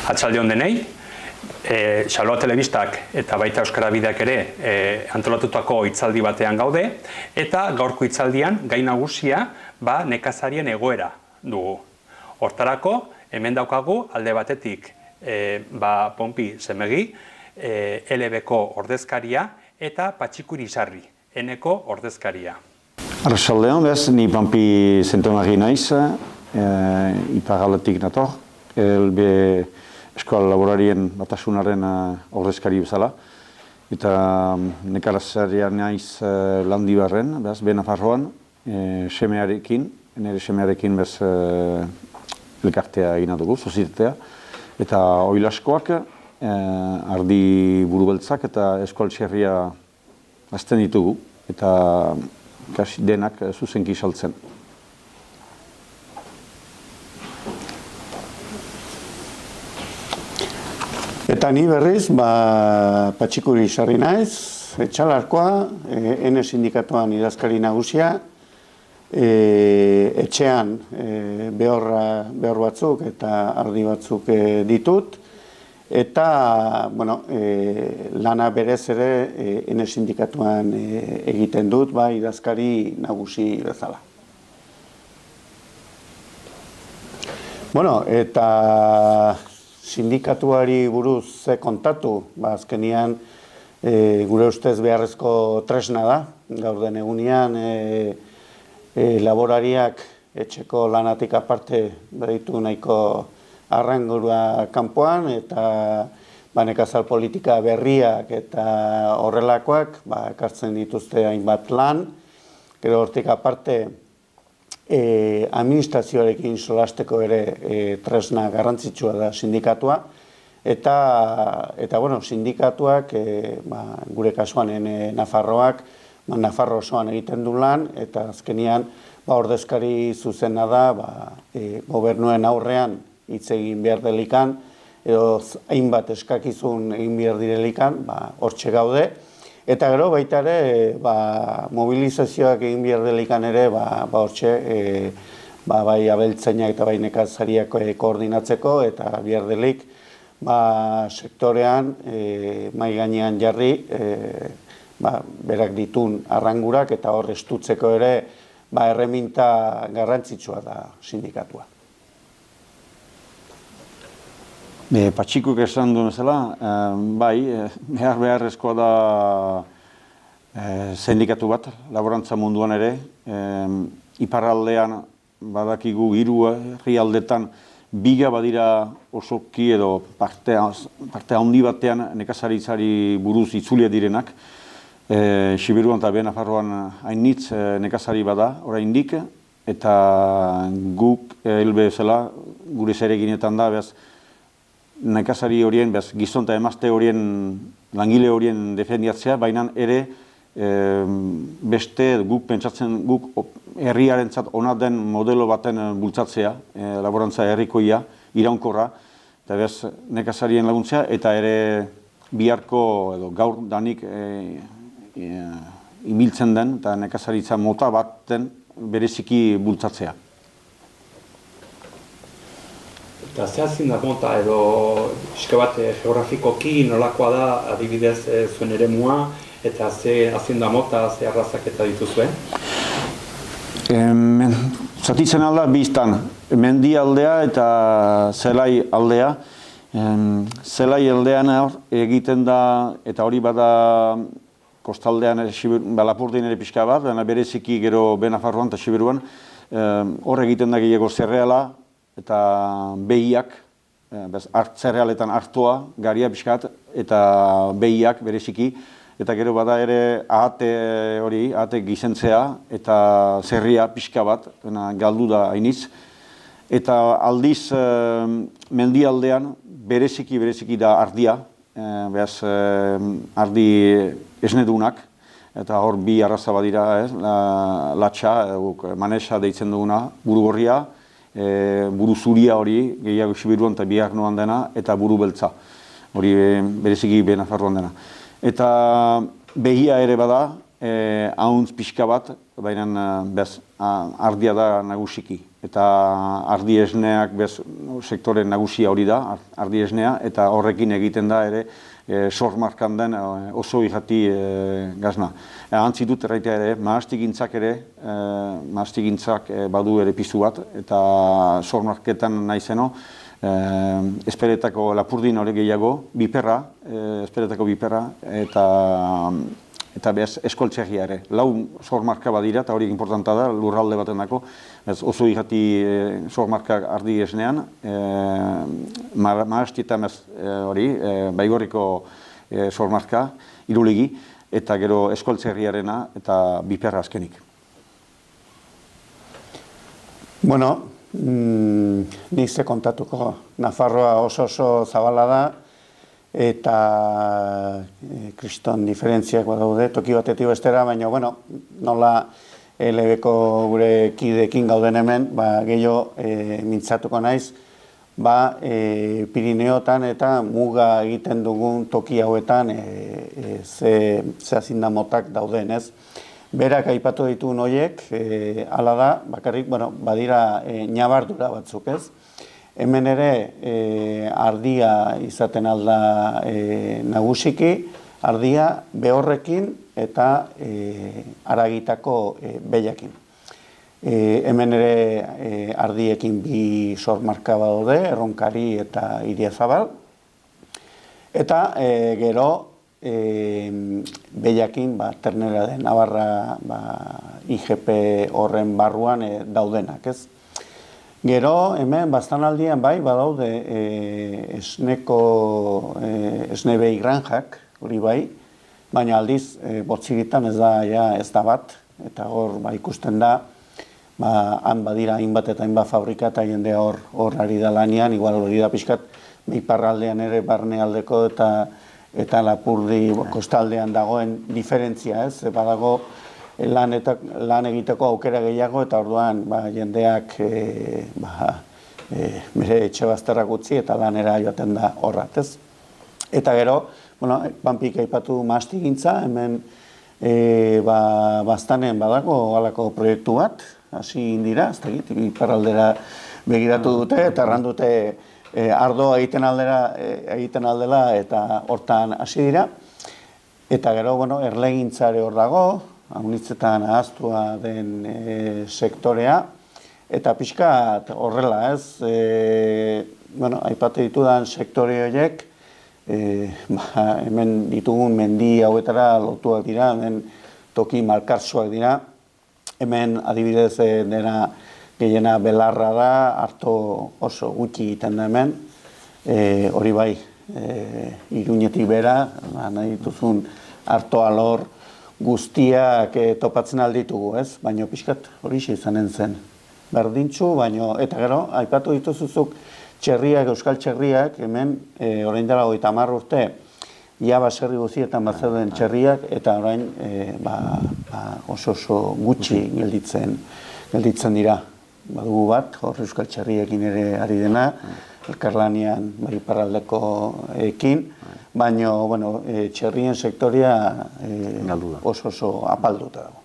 Atxaldion denei, Xaloa Telebistak eta baita Euskara Bideak ere antolatutako hitzaldi batean gaude, eta gaurko hitzaldian gai nagusia nekazarien egoera dugu. Hortarako, hemen daukagu alde batetik Ponpi Zemegi, LB-ko ordezkaria, eta Patxikuri Sarri, N-ko ordezkaria. Arratsaldeon, bez, ni Ponpi Zentomari naiz, iparraldetik nator, LB Eskola Laborarien Batasunaren ordezkari bezala, eta nekazarian naiz Landibarren, bez, Benafarroan, semearekin, nire semearekin bez elkartea egina dugu, sozietatea, eta oilaskoak, ardi burubeltzak eta eskualtxerria azten ditugu, eta kasi denak zuzenki saltzen. Eta ni berriz, Patxikuri Sarri naiz, etxalarkoa, N sindikatuan idazkari nagusia, etxean behor batzuk eta ardi batzuk ditut, eta lana berez ere N sindikatuan egiten dut, idazkari nagusi bezala. Eta sindikatuari buruz kontatu, azkenian gure ustez beharrezko tresna da, gaur den egunean laborariak etxeko lanatik aparte baditu nahiko arrangurua kanpoan, eta nekazal politika berriak eta horrelakoak ekartzen dituzte hainbat lan, gero hortik aparte administrazioarekin solasteko ere tresna garrantzitsua da sindikatua, eta sindikatuak, gure kasuan Nafarroak, Nafarro osoan egiten du lan, eta azkenian ordezkari zuzena da gobernuen aurrean hitz egin behar delikan, edo hainbat eskakizun egin behar direlikan, hortxe gaude. Eta gero baita ere, mobilizazioak egin behar delikan ere, hortxe, bai abeltzainak eta bai nekazariak koordinatzeko, eta behar delik, sektorean, mai gainean jarri, berak ditun arrangurak, eta hor estutzeko ere, erreminta garrantzitsua da sindikatua. Patxikuk esan duen bezala, beharrezkoa da sindikatu bat, laborantza munduan ere. Iparraldean badakigu hiru herrialdetan biga badira osoki edo parte handi batean nekazaritzari buruz itzulia direnak. Sibiruan eta Benafarroan hainitz nekazari bada, oraindik, eta guk helbe bezala, gure zereginetan da, nekazari horien, gizon eta emazte horien, langile horien defendiatzea, baina ere beste guk pentsatzen, guk herriarentzat ona den modelo baten bultzatzea, laborantza herrikoia, iraunkorra, eta nekazarien laguntzea, eta ere biharko edo gaur danik imiltzen den, eta nekazaritza mota baten bereziki bultzatzea. Eta zehazin da mota edo pixka bat geografikoki nolakoa da adibidez zuen eremua, eta zehazin da mota, ze arrazak eta dituzuen? Zatitzen alda biztan, mendi aldea eta zelai aldea. Zelai aldean egiten da, eta hori bada kostaldean Lapurdin ere pixka bat, bereziki gero Benafarroan eta Sibiruan, hor egiten da gehiago zerreala, eta behiak, zerrealetan hartua, garia pixkat, eta behiak bereziki, eta gero bada ere ahate gizentzea, eta zerria pixka bat, galdu da hainitz. Eta aldiz, mendialdean, bereziki da ardia, ardi esnedunak, eta hor bi arraza badira, latxa, manesa deitzen duguna, burugorria, buru zuria hori, gehiago Sibiruan eta Biarnoan dena, eta buru beltza. hori bereziki Nafarroan dena. Eta behia ere bada, hauntz pixka bat, baina ardia da nagusiki. Eta ardi esneak sektore nagusia hori da, ardi esnea, eta horrekin egiten da ere sormarkan den oso ihati gazna. Antzi dut erraitea ere, mahastigintzak badu ere pizu bat, eta sormarketan naizeno, esperetako lapurdin hori gehiago, biperra, esperetako biperra, eta eskoltzegia ere. Lau sormarka badira, eta horiek importanta da, lurralde baten dako, oso ihati sormarka ardi esnean, mahastietan hori, baigorriko sormarka, iruligi, eta gero eskoltzegiarena eta biperra azkenik. Bueno, nik ze kontatuko, Nafarroa oso zabala da, eta kriston diferentziak badaude, toki batetik bestera, baina, bueno, nola LB-ko gure kideekin gauden hemen, gehiago mintzatuko naiz, Pirineotan eta muga egiten dugun toki hauetan ze azindamotak dauden, ez? Berak aipatu dituen horiek, hala da, bakarrik, badira ñabardura batzuk, ez? Hemen ere ardia izaten alda nagusiki, ardia behorrekin eta haragitako behiakin. Hemen ere ardiekin bi sormarka badaude, Erronkari eta Iriazabal. Eta gero behiakin ternera den Navarra IGP horren barruan daudenak, ez? Gero, hemen, baztanaldian badaude esne behi granjak, hori bai, baina aldiz, botzigitan ez da bat, eta hor ikusten da, han badira hainbat eta hainbat fabrika eta jendea hor ari da lanian, igual hori da pixkat, iparraldean ere barnealdeko eta Lapurdi kostaldean dagoen diferentzia, ez? Badago lan egiteko aukera gehiago eta orduan jendeak bere etxe bazterrak utzi eta lanera joaten da horrat, ez? Eta gero, Panpik aipatu mahastigintza, hemen baztanen badago halako proiektu bat, hasi indira, ez dakit, iparraldera begiratu dute eta errandute ardoa egiten aldela eta hortan hasi dira. Eta gero, erlegintzare hor dago, haunitzetan ahaztua den sektorea, eta pixkat horrela, ez? Aipatu ditudan sektore horiek, hemen ditugun mendi hauetara lotuak dira, hemen toki malkartsuak dira, hemen adibidez dena gehiena belarra da, harto oso gutxi egiten da hemen, hori bai, Iruñetik bera, nahi dituzun harto alor guztiak topatzen alditugu, ez? Baina pixkat hori izanen zen berdintxu, eta gero, aipatu dituzuzuk txerriak, euskal txerriak, hemen orain dela 30 urte, baserri guztietan bazeuden txerriak, eta orain oso gutxi gelditzen dira. Badugu bat, hor euskal txerriekin ere ari dena, elkarlanian iparraldeko ekin, baina txerrien sektoria oso apalduta dago.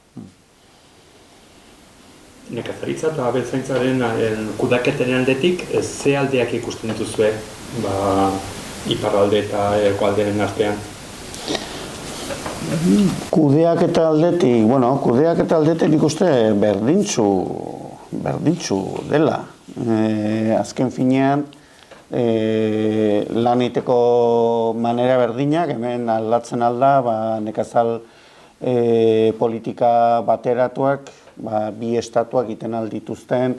Nekazaritza eta abeltzaintzaren kudaketen aldetik, ze aldeak ikusten dituzue iparralde eta hegoaldeen artean? Kudeaketa aldetik nik uste berdintxu dela. Azken finean, lan egiteko manera berdinak, hemen aldatzen alda, nekazal politika bateratuak, bi estatuak egiten aldituzten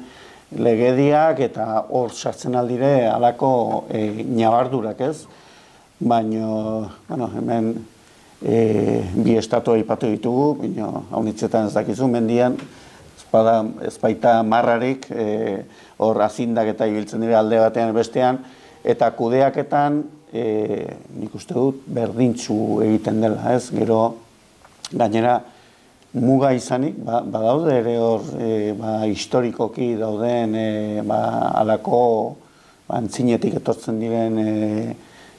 legediak eta hor sartzen aldire halako ñabardurak, ez? Baina, hemen bi estatua aipatu ditugu, baina haunitzetan ez dakizu, mendian ez baita marrarik, hor azindak eta ibiltzen dira alde batean bestean, eta kudeaketan nik uste dut berdintxu egiten dela, ez? Gero, gainera, muga izanik, badaude ere hor historikoki dauden halako antzinetik etortzen diren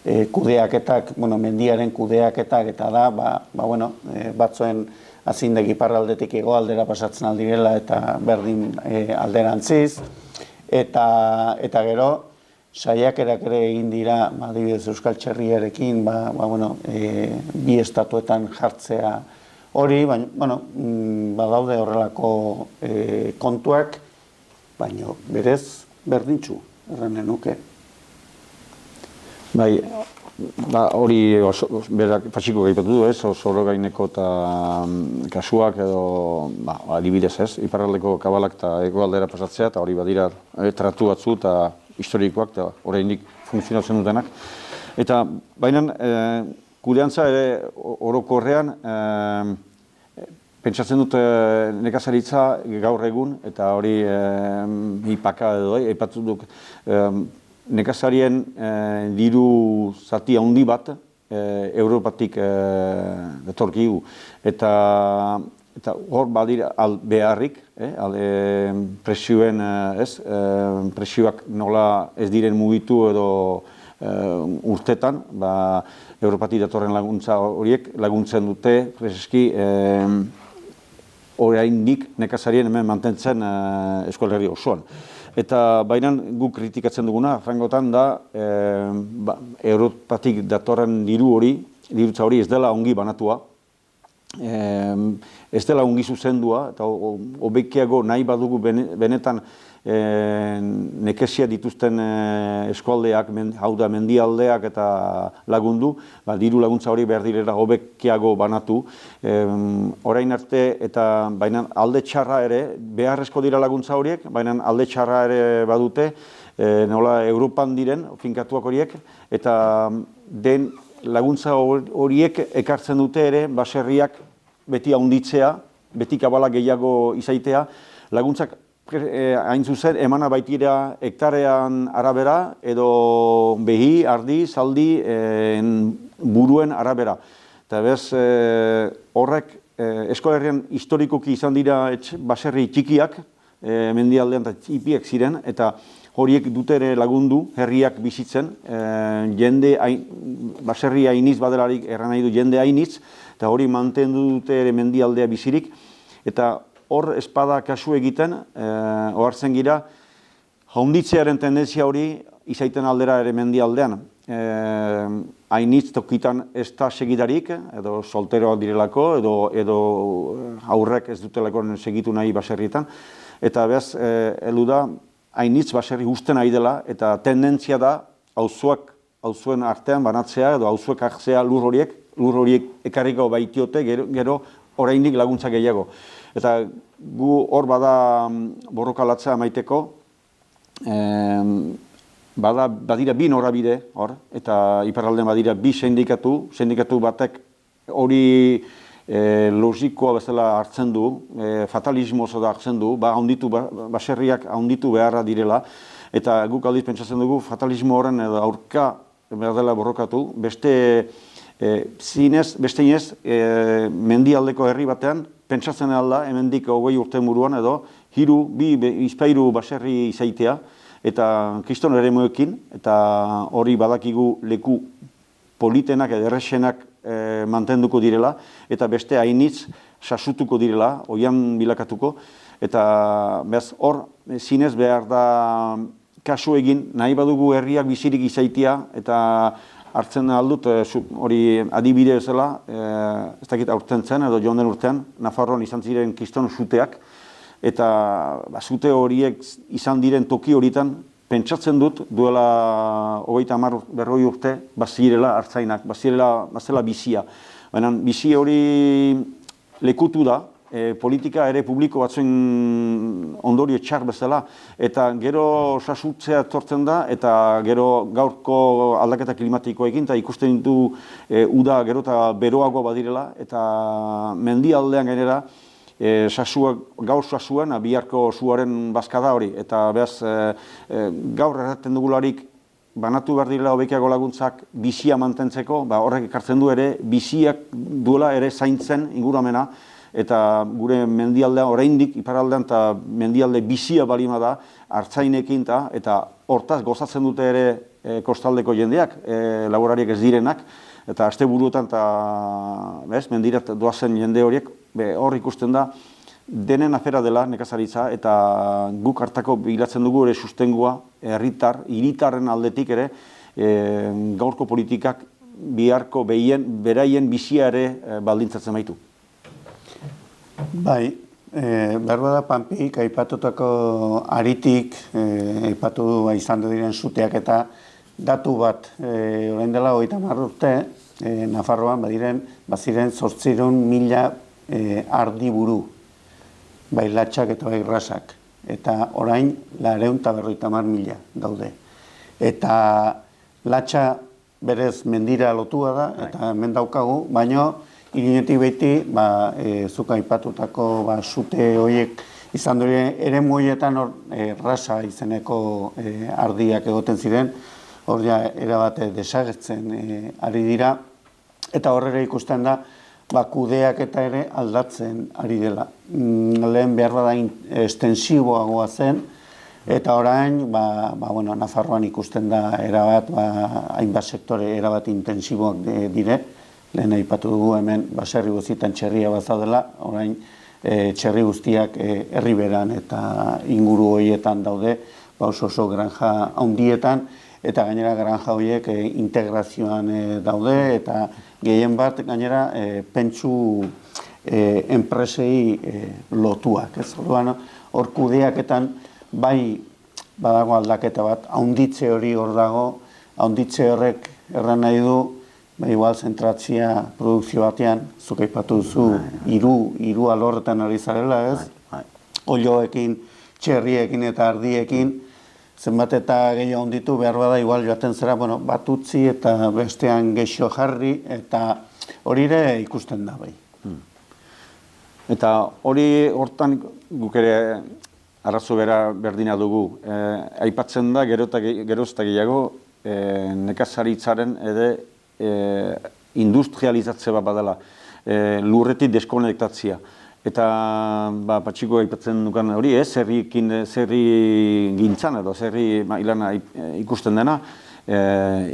kudeaketak, mendiaren kudeaketak eta da, batzuen azindegi iparraldetik hegoaldera pasatzen aldirela eta berdin alderantziz. Eta gero, saiakerak ere egin dira, adibidez Euskal Txerriarekin, bi estatuetan jartzea hori, baina, badaude horrelako kontuak, baina berez berdintxu, erranen nuke. Bai, hori berak patxiko gaipatu du, ez, Sorogaineko eta kasuak edo, adibidez ez, iparraldeko kabalak eta hegoaldera pasatzea, eta hori badira tratu batzu eta historikoak eta oraindik funtzionatzen dutenak. Eta baina kudeantza ere orokorrean pentsatzen dut nekazaritza gaur egun eta hori ipaka edo aipatu dut nekazarien diru zati handi bat Europatik datorkigu eta hor badira beharrik, presioen, presioak nola ez diren mugitu edo urtetan, Europatik datorren laguntza horiek laguntzen dute, preseski, oraindik nekazarien hemen mantentzen Euskal Herri osoan. Eta baina guk kritikatzen duguna, frangotan da, Europatik datorren dirutza hori ez dela ongi banatua, ez dela ongi zuzendua, eta hobekiago nahi badugu benetan nekesia dituzten eskualdeak, hau da mendialdeak eta lagundu, diru laguntza hori behar direla hobekiago banatu. Orain arte eta baina alde txarra ere, beharrezko dira laguntza horiek, baina alde txarra ere badute, nola Europan diren, finkatuak horiek, eta den laguntza horiek ekartzen dute ere, baserriak beti haunditzea, beti kabala gehiago izaitea, laguntzak hain zuzen, emana baitira hektarean arabera, edo behi, ardi, zaldi, buruen arabera. Eta bez, horrek, Euskal Herrian historikoki izan dira baserri txikiak, mendialdean eta txipiak ziren, eta horiek dute ere lagundu, herriak bizitzen, baserri hainitz badelarik erran nahi du jende hainitz, eta hori mantendu dute ere mendialdea bizirik, eta hor espada kasu egiten, ohartzen gira, haunditzearen tendentzia hori izaiten aldera ere mendialdean. Hainitz tokitan ez da segidarik, edo solteroak direlako, edo aurrek ez dutelako segitu nahi baserrietan. Eta behaz, heldu da, hainitz baserri usten nahi dela, eta tendentzia da, auzuen artean banatzea, edo auzuek hartzea lur horiek ekarriko baitiote, gero oraindik laguntza gehiago. Eta gu hor bada borrokalatza amaiteko, badira bi norabide hor, eta iparraldean badira bi sindikatu batek hori logikoa bezala hartzen du, fatalismo oso da hartzen du, baserriak haunditu beharra direla, eta guk aldiz pentsatzen dugu fatalismo horren edo aurka behar dela borrokatu, beste inez, mendialdeko herri batean, pentsatzen alda, hemendik 20 urte muruan edo, bizpairu baserri izaitea, eta kriston eremuekin, eta hori badakigu leku politenak edo erresenak mantenduko direla, eta beste hainitz sasutuko direla, oian bilakatuko, eta behaz hor, zinez behar da kasu egin, nahi badugu herriak bizirik izaitea, eta hartzen aldut, hori adibide bezala, ez dakit aurten zen, edo joan den urtean, Nafarroan izan ziren kriston zuteak, eta zute horiek izan diren toki horietan, pentsatzen dut, duela 30-40 urte, bazirela hartzainak, bazirela bizia. Baina bizi hori lekutu da, politika ere publiko batzuen ondorio txar bezala, eta gero sasutzea etortzen da, eta gero gaurko aldaketa klimatikoekin, eta ikusten ditu uda gero eta beroagoa badirela, eta mendialdean gainera, gaur sasuan, biharko suaren bazkada hori, eta behaz gaur erraten dugularik banatu behar direla hobekiago laguntzak bizia mantentzeko, horrek ekartzen du ere, biziak duela ere zaintzen inguramena, eta gure mendialdean, oraindik iparraldean eta mendialde bizia balima da, hartzainekin eta hortaz gozatzen dute ere kostaldeko jendeak, laborariak ez direnak, eta asteburuetan eta mendirat doazen jende horiek, hor ikusten da, denen afera dela nekazaritza, eta guk hartako bilatzen dugu ere sustengua, hiritarren aldetik ere, gaurko politikak biharko beraien bizia ere baldintzatzen baitu. Bai, behar bada Panpik aipatutako aritik, aipatu izan diren zuteak eta datu bat, orain dela 30 urte, Nafarroan baziren 800.000 ardiburu, bai latxak eta bai rasak, eta orain 450.000 daude. Eta latxa berez mendira lotua da, eta hemen daukagu, baina irinetik beti, zuk aipatutako zute horiek izan dure, ere horietan rasa izeneko ardiak egoten ziren, hor ja erabate desagertzen ari dira, eta horrela ikusten da, kudeak eta ere aldatzen ari dela. Lehen behar bada estensiboagoa zen, eta orain, Nafarroan ikusten da erabat, hainbat sektore erabat intensiboak dire, lehen aipatu dugu hemen baserri guztietan txerria bazaudela, orain txerri guztiak herriberan eta inguru horietan daude, oso granja handietan, eta gainera granja horiek integrazioan daude, eta gehien bat gainera pentsu enpresei lotuak. Hor kudeaketan bai badago aldaketa bat, handitze hori hor dago, handitze horrek erran nahi du, igual zentratzia produkzio batean, zuk aipatu duzu, hiru alorretan ari zarela, ez? Olioekin, txerriekin eta ardiekin, zenbat eta gehiago handitu behar bada, igual joaten zera, bat utzi eta bestean geixo jarri, eta hori ere ikusten da bai. Eta hori hortan guk ere arrazo berdina dugu. Aipatzen da, gerozta gehiago, nekazaritzaren edo industrializatze bat badala, lurretik deskonektatzia. Eta patxiko aipatzen dukan hori, zerri gintzan edo zerri ilana ikusten dena,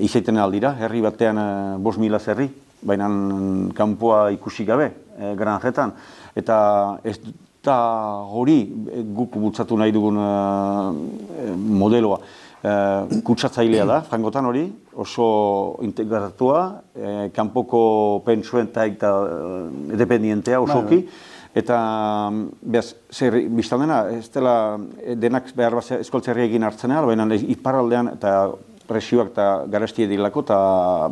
izaiten aldira, herri batean 5.000 zerri, baina kanpoa ikusi gabe, granjetan. Eta ez da hori guk bultzatu nahi dugun modeloa. Kutsatzailea da, frangotan hori, oso integratua, kanpoko pentsuen eta dependientea osoki, eta biztan dena, ez dela denak behar bat eskoltzerriekin hartzenea, baina iparraldean eta presioak eta garestie dilako, eta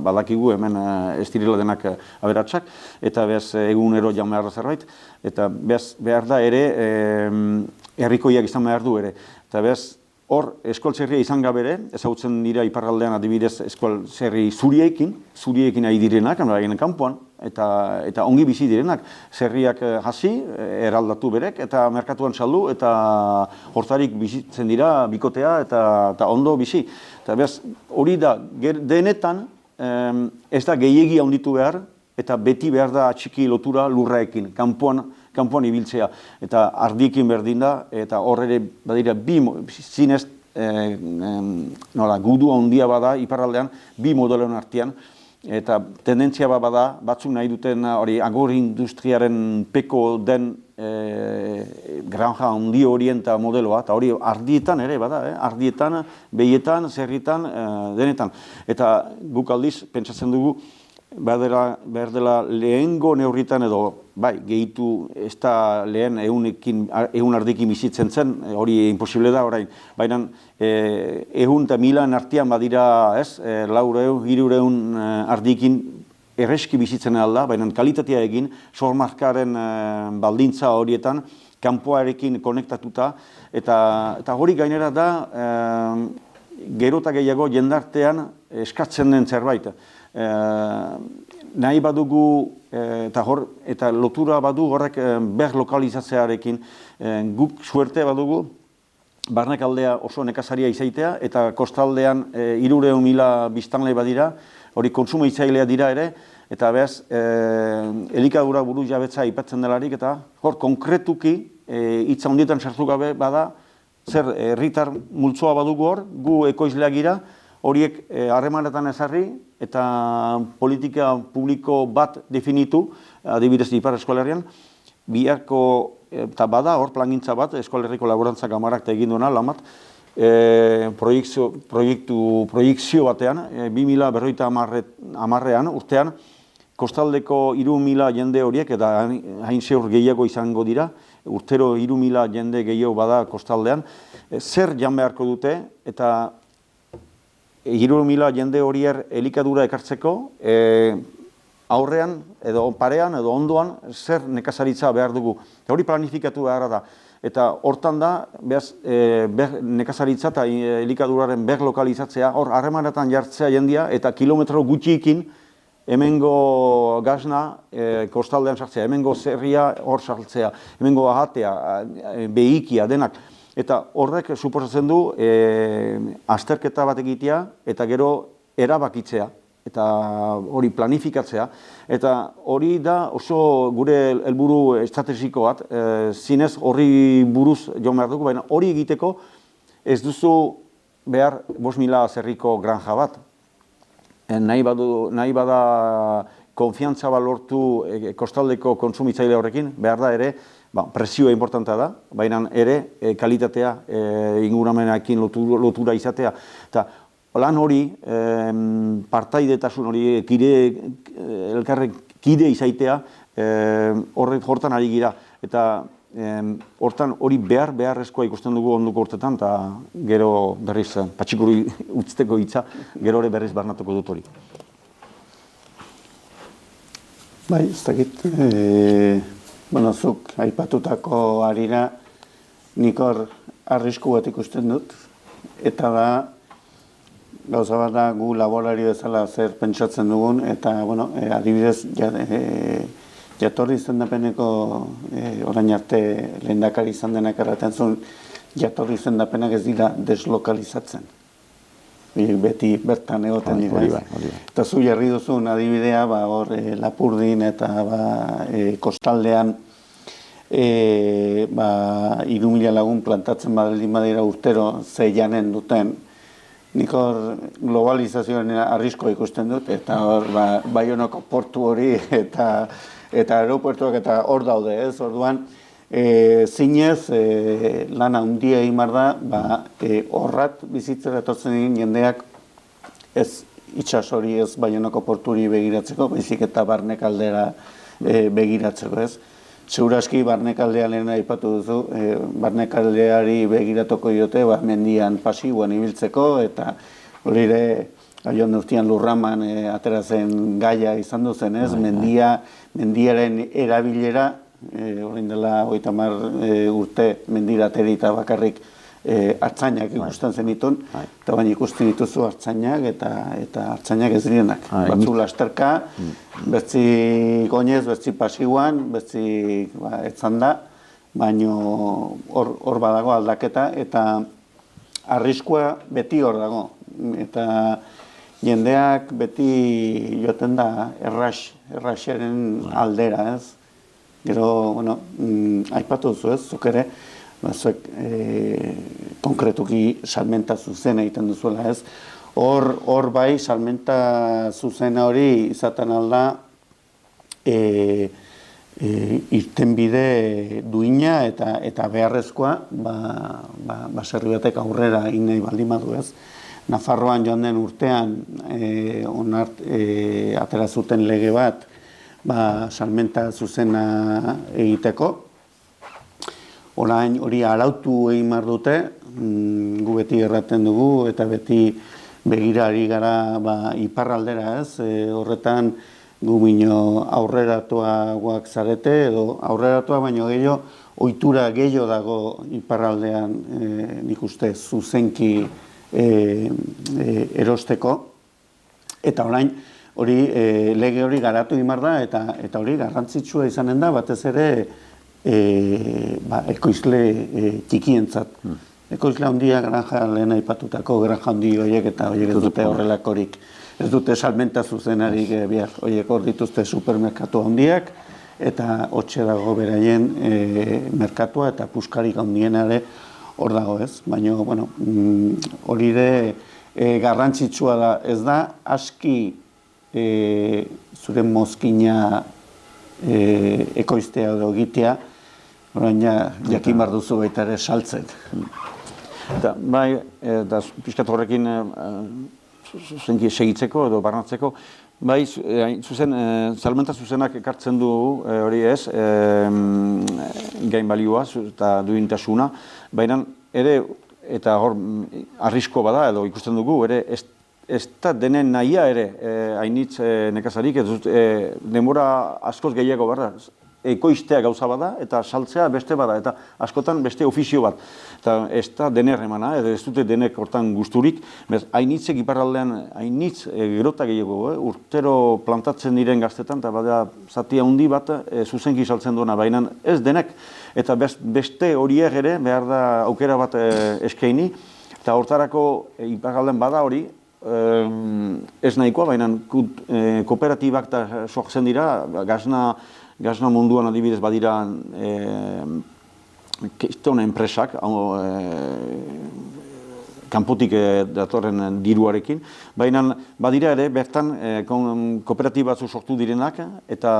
badakigu hemen ez direla denak aberatsak, eta egunero jaun behar da zerbait, eta behar da ere, herrikoiak izan behar du ere, eta hor, eskoltzerria izan gabere, ezagutzen dira iparraldean adibidez eskoltzerri zuriekin ari direnak, kanpoan, eta ongi bizi direnak. Zerriak hasi, eraldatu berek, eta merkatuan saldu, eta hortarik bizitzen dira, bikotea, eta ondo bizi. Eta hori da, denetan, ez da gehiegi handitu behar, eta beti behar da atxiki lotura lurraekin, kanpoan ibiltzea, eta ardiekin berdin da, eta horre badira zinez, gudu handia bada iparraldean, bi modelen artean, eta tendentzia bada, batzuk nahi duten hori agor industriaren peko den granja handi horien eta modeloa, eta hori ardietan ere bada, ardietan, behietan, zerritan, denetan. Eta guk aldiz, pentsatzen dugu, behar dela lehengo neurritan edo, gehitu ez da lehen ehun ardikin bizitzen zen, hori imposible da orain, baina ehun eta milan artean badira, 400-500 ardikin erreski bizitzen alda, baina kalitatea egin, sormarkaren baldintza horietan, kanpoarekin konektatuta, eta hori gainera da, gero eta gehiago jendartean eskatzen den zerbait. Nahi badugu eta lotura badu horrek ber lokalizatzearekin guk suerte badugu barnekaldea oso nekazaria izaitea eta kostaldean 300.000 biztanle badira, hori kontsumitzailea dira ere, eta elikadura buru jabetza aipatzen delarik, eta hor konkretuki hitza handietan sartu gabe bada zer herritar multzoa badugu hor, gu ekoizleak gira, horiek harremanetan ezarri eta politika publiko bat definitu, adibidez Ipar Euskal Herrian, biharko, eta bada hor plangintza bat, Euskal Herriko Laborantza Kamarak egin duena, lamat, proiekzio batean, 2050 urtean, kostaldeko 3.000 jende horiek, eta hain zeur gehiago izango dira, urtero 3.000 jende gehiago bada kostaldean, zer jan beharko dute, eta 3.000 jende horier elikadura ekartzeko, aurrean, edo parean, edo ondoan, zer nekazaritza behar dugu. Eta hori planifikatu beharra da. Eta hortan da, nekazaritza eta elikaduraren berlokalizatzea, hor harremanetan jartzea jendia, eta kilometro gutxiikin, hemengo gazna kostaldean sartzea, hemengo zerria hor sartzea, hemengo ahatea, behikia, denak. Eta horrek suposatzen du azterketa bat egitea eta gero erabakitzea, eta hori planifikatzea. Eta hori da oso gure helburu estrategiko bat, zinez horri buruz joan behar dugu, baina hori egiteko ez duzu behar 5.000 zerriko granja bat. Nahi bada konfiantza lortu kostaldeko kontsumitzaile horrekin, behar da ere, presioa importantea da, baina ere kalitatea inguramenekin lotura izatea. Eta lan hori, partaidetasun hori, elkarrek kide izaitea, hortan ari gira. Eta hortan hori beharrezkoa ikusten dugu onduko urtetan, eta gero berriz, patxikuri utzteko hitza, gero hori berriz barnatuko dut hori. Bai, ez dakit, zuk aipatutako harira nik hor arrisku bat ikusten dut, eta da, gauza bat da gu laborari bezala zer pentsatzen dugun, eta, adibidez, jatorri izendapeneko orain arte lehendakari izan denak erraten zuen, jatorri izendapenak ez dira deslokalizatzen. Beti bertan egoten dira. Eta zu jarri duzun adibidea, hor Lapurdin eta kostaldean 3.000 lagun plantatzen baldin badira urtero zeianen duten, nik hor globalizazioaren arriskoa ikusten dut, eta hor Baionako portu hori eta aeropuertuak eta hor daude, ez? Orduan, zinez, lana handia egin behar da, horrat bizitzera etortzen egin jendeak ez itsasori, ez Baionako porturi begiratzeko, baizik eta barnekaldera begiratzeko, ez? Seguraski barnekaldea lehen aipatu duzu, barnekaldeari begiratuko diote, mendian pasiboan ibiltzeko, eta hori ere, Aion urtean lurraman aterazen gaia izan duzen, ez? Mendiaren erabilera, orain dela 30 urte mendira aterita bakarrik hartzainak ikusten zenitun, eta baina ikusten dituzu hartzainak eta hartzainak ez direnak. Batzu lasterka, bertzi goinez, bertzi pasiuan, bertzi etzan da, baina hor badago aldaketa, eta arriskua beti hor dago. Eta jendeak beti joten da erraxaren aldera, ez? Gero, aipatu duzu ez, zuk ere, zuek konkretuki salmenta zuzena egiten duzuela, ez? Hor bai, salmenta zuzena hori izaten alda irtenbide duina eta beharrezkoa, baserri batek aurrera egin nahi baldin badu, ez? Nafarroan joan den urtean atera zuten lege bat salmenta zuzena egiteko. Orain hori arautu egin behar dute, gu beti erraten dugu eta beti begirari gara iparraldera, ez? Horretan gu bino aurreratuagoak zarete, edo aurreratua baino gehiago, ohitura gehiago dago iparraldean nik uste zuzenki erosteko, eta orain hori lege hori garatu imar da, eta hori garrantzitsua izanen da, batez ere ekoizle txikientzat. Ekoizle handia granja lehen aipatutako granja handi horiek eta horiek ez dute horrelakorik. Ez dute salmenta zuzenarik behar, horiek hor dituzte supermerkatu handiak, eta hotxe dago beraien merkatua eta puskarik handiena ere hor dago, ez? Baina, hori ere garrantzitsua da. Ez da, aski zure mozkina ekoiztea edo egitea, orain jakin behar duzu baita ere saltzen. Eta, bai, pixkat horrekin zuzenki segitzeko edo barnatzeko, bai, zuzen, salmenta zuzenak ekartzen du hori ez, gain balioa eta duintasuna, baina ere, eta hor, arrisko bada edo ikusten dugu, ere, ez da denen nahia ere, hainitz nekazarik, denbora askoz gehiago behar da, ekoiztea gauza bada, eta saltzea beste bada, eta askotan beste ofizio bat. Eta ez da dener emana, edo ez dute denek hortan gusturik, hainitzek iparraldean, hainitz gerota gehiago, urtero plantatzen diren gaztetan, eta bada zati handi bat zuzenki saltzen duena, baina ez denek, eta beste horiek ere behar da aukera bat eskaini, eta hortarako iparraldean bada hori, ez nahikoa, baina kooperatibak sortzen dira, gazna munduan adibidez badira kistone enpresak, kanpotik datorren diruarekin, baina badira ere bertan kooperatiba batzu sortu direnak, eta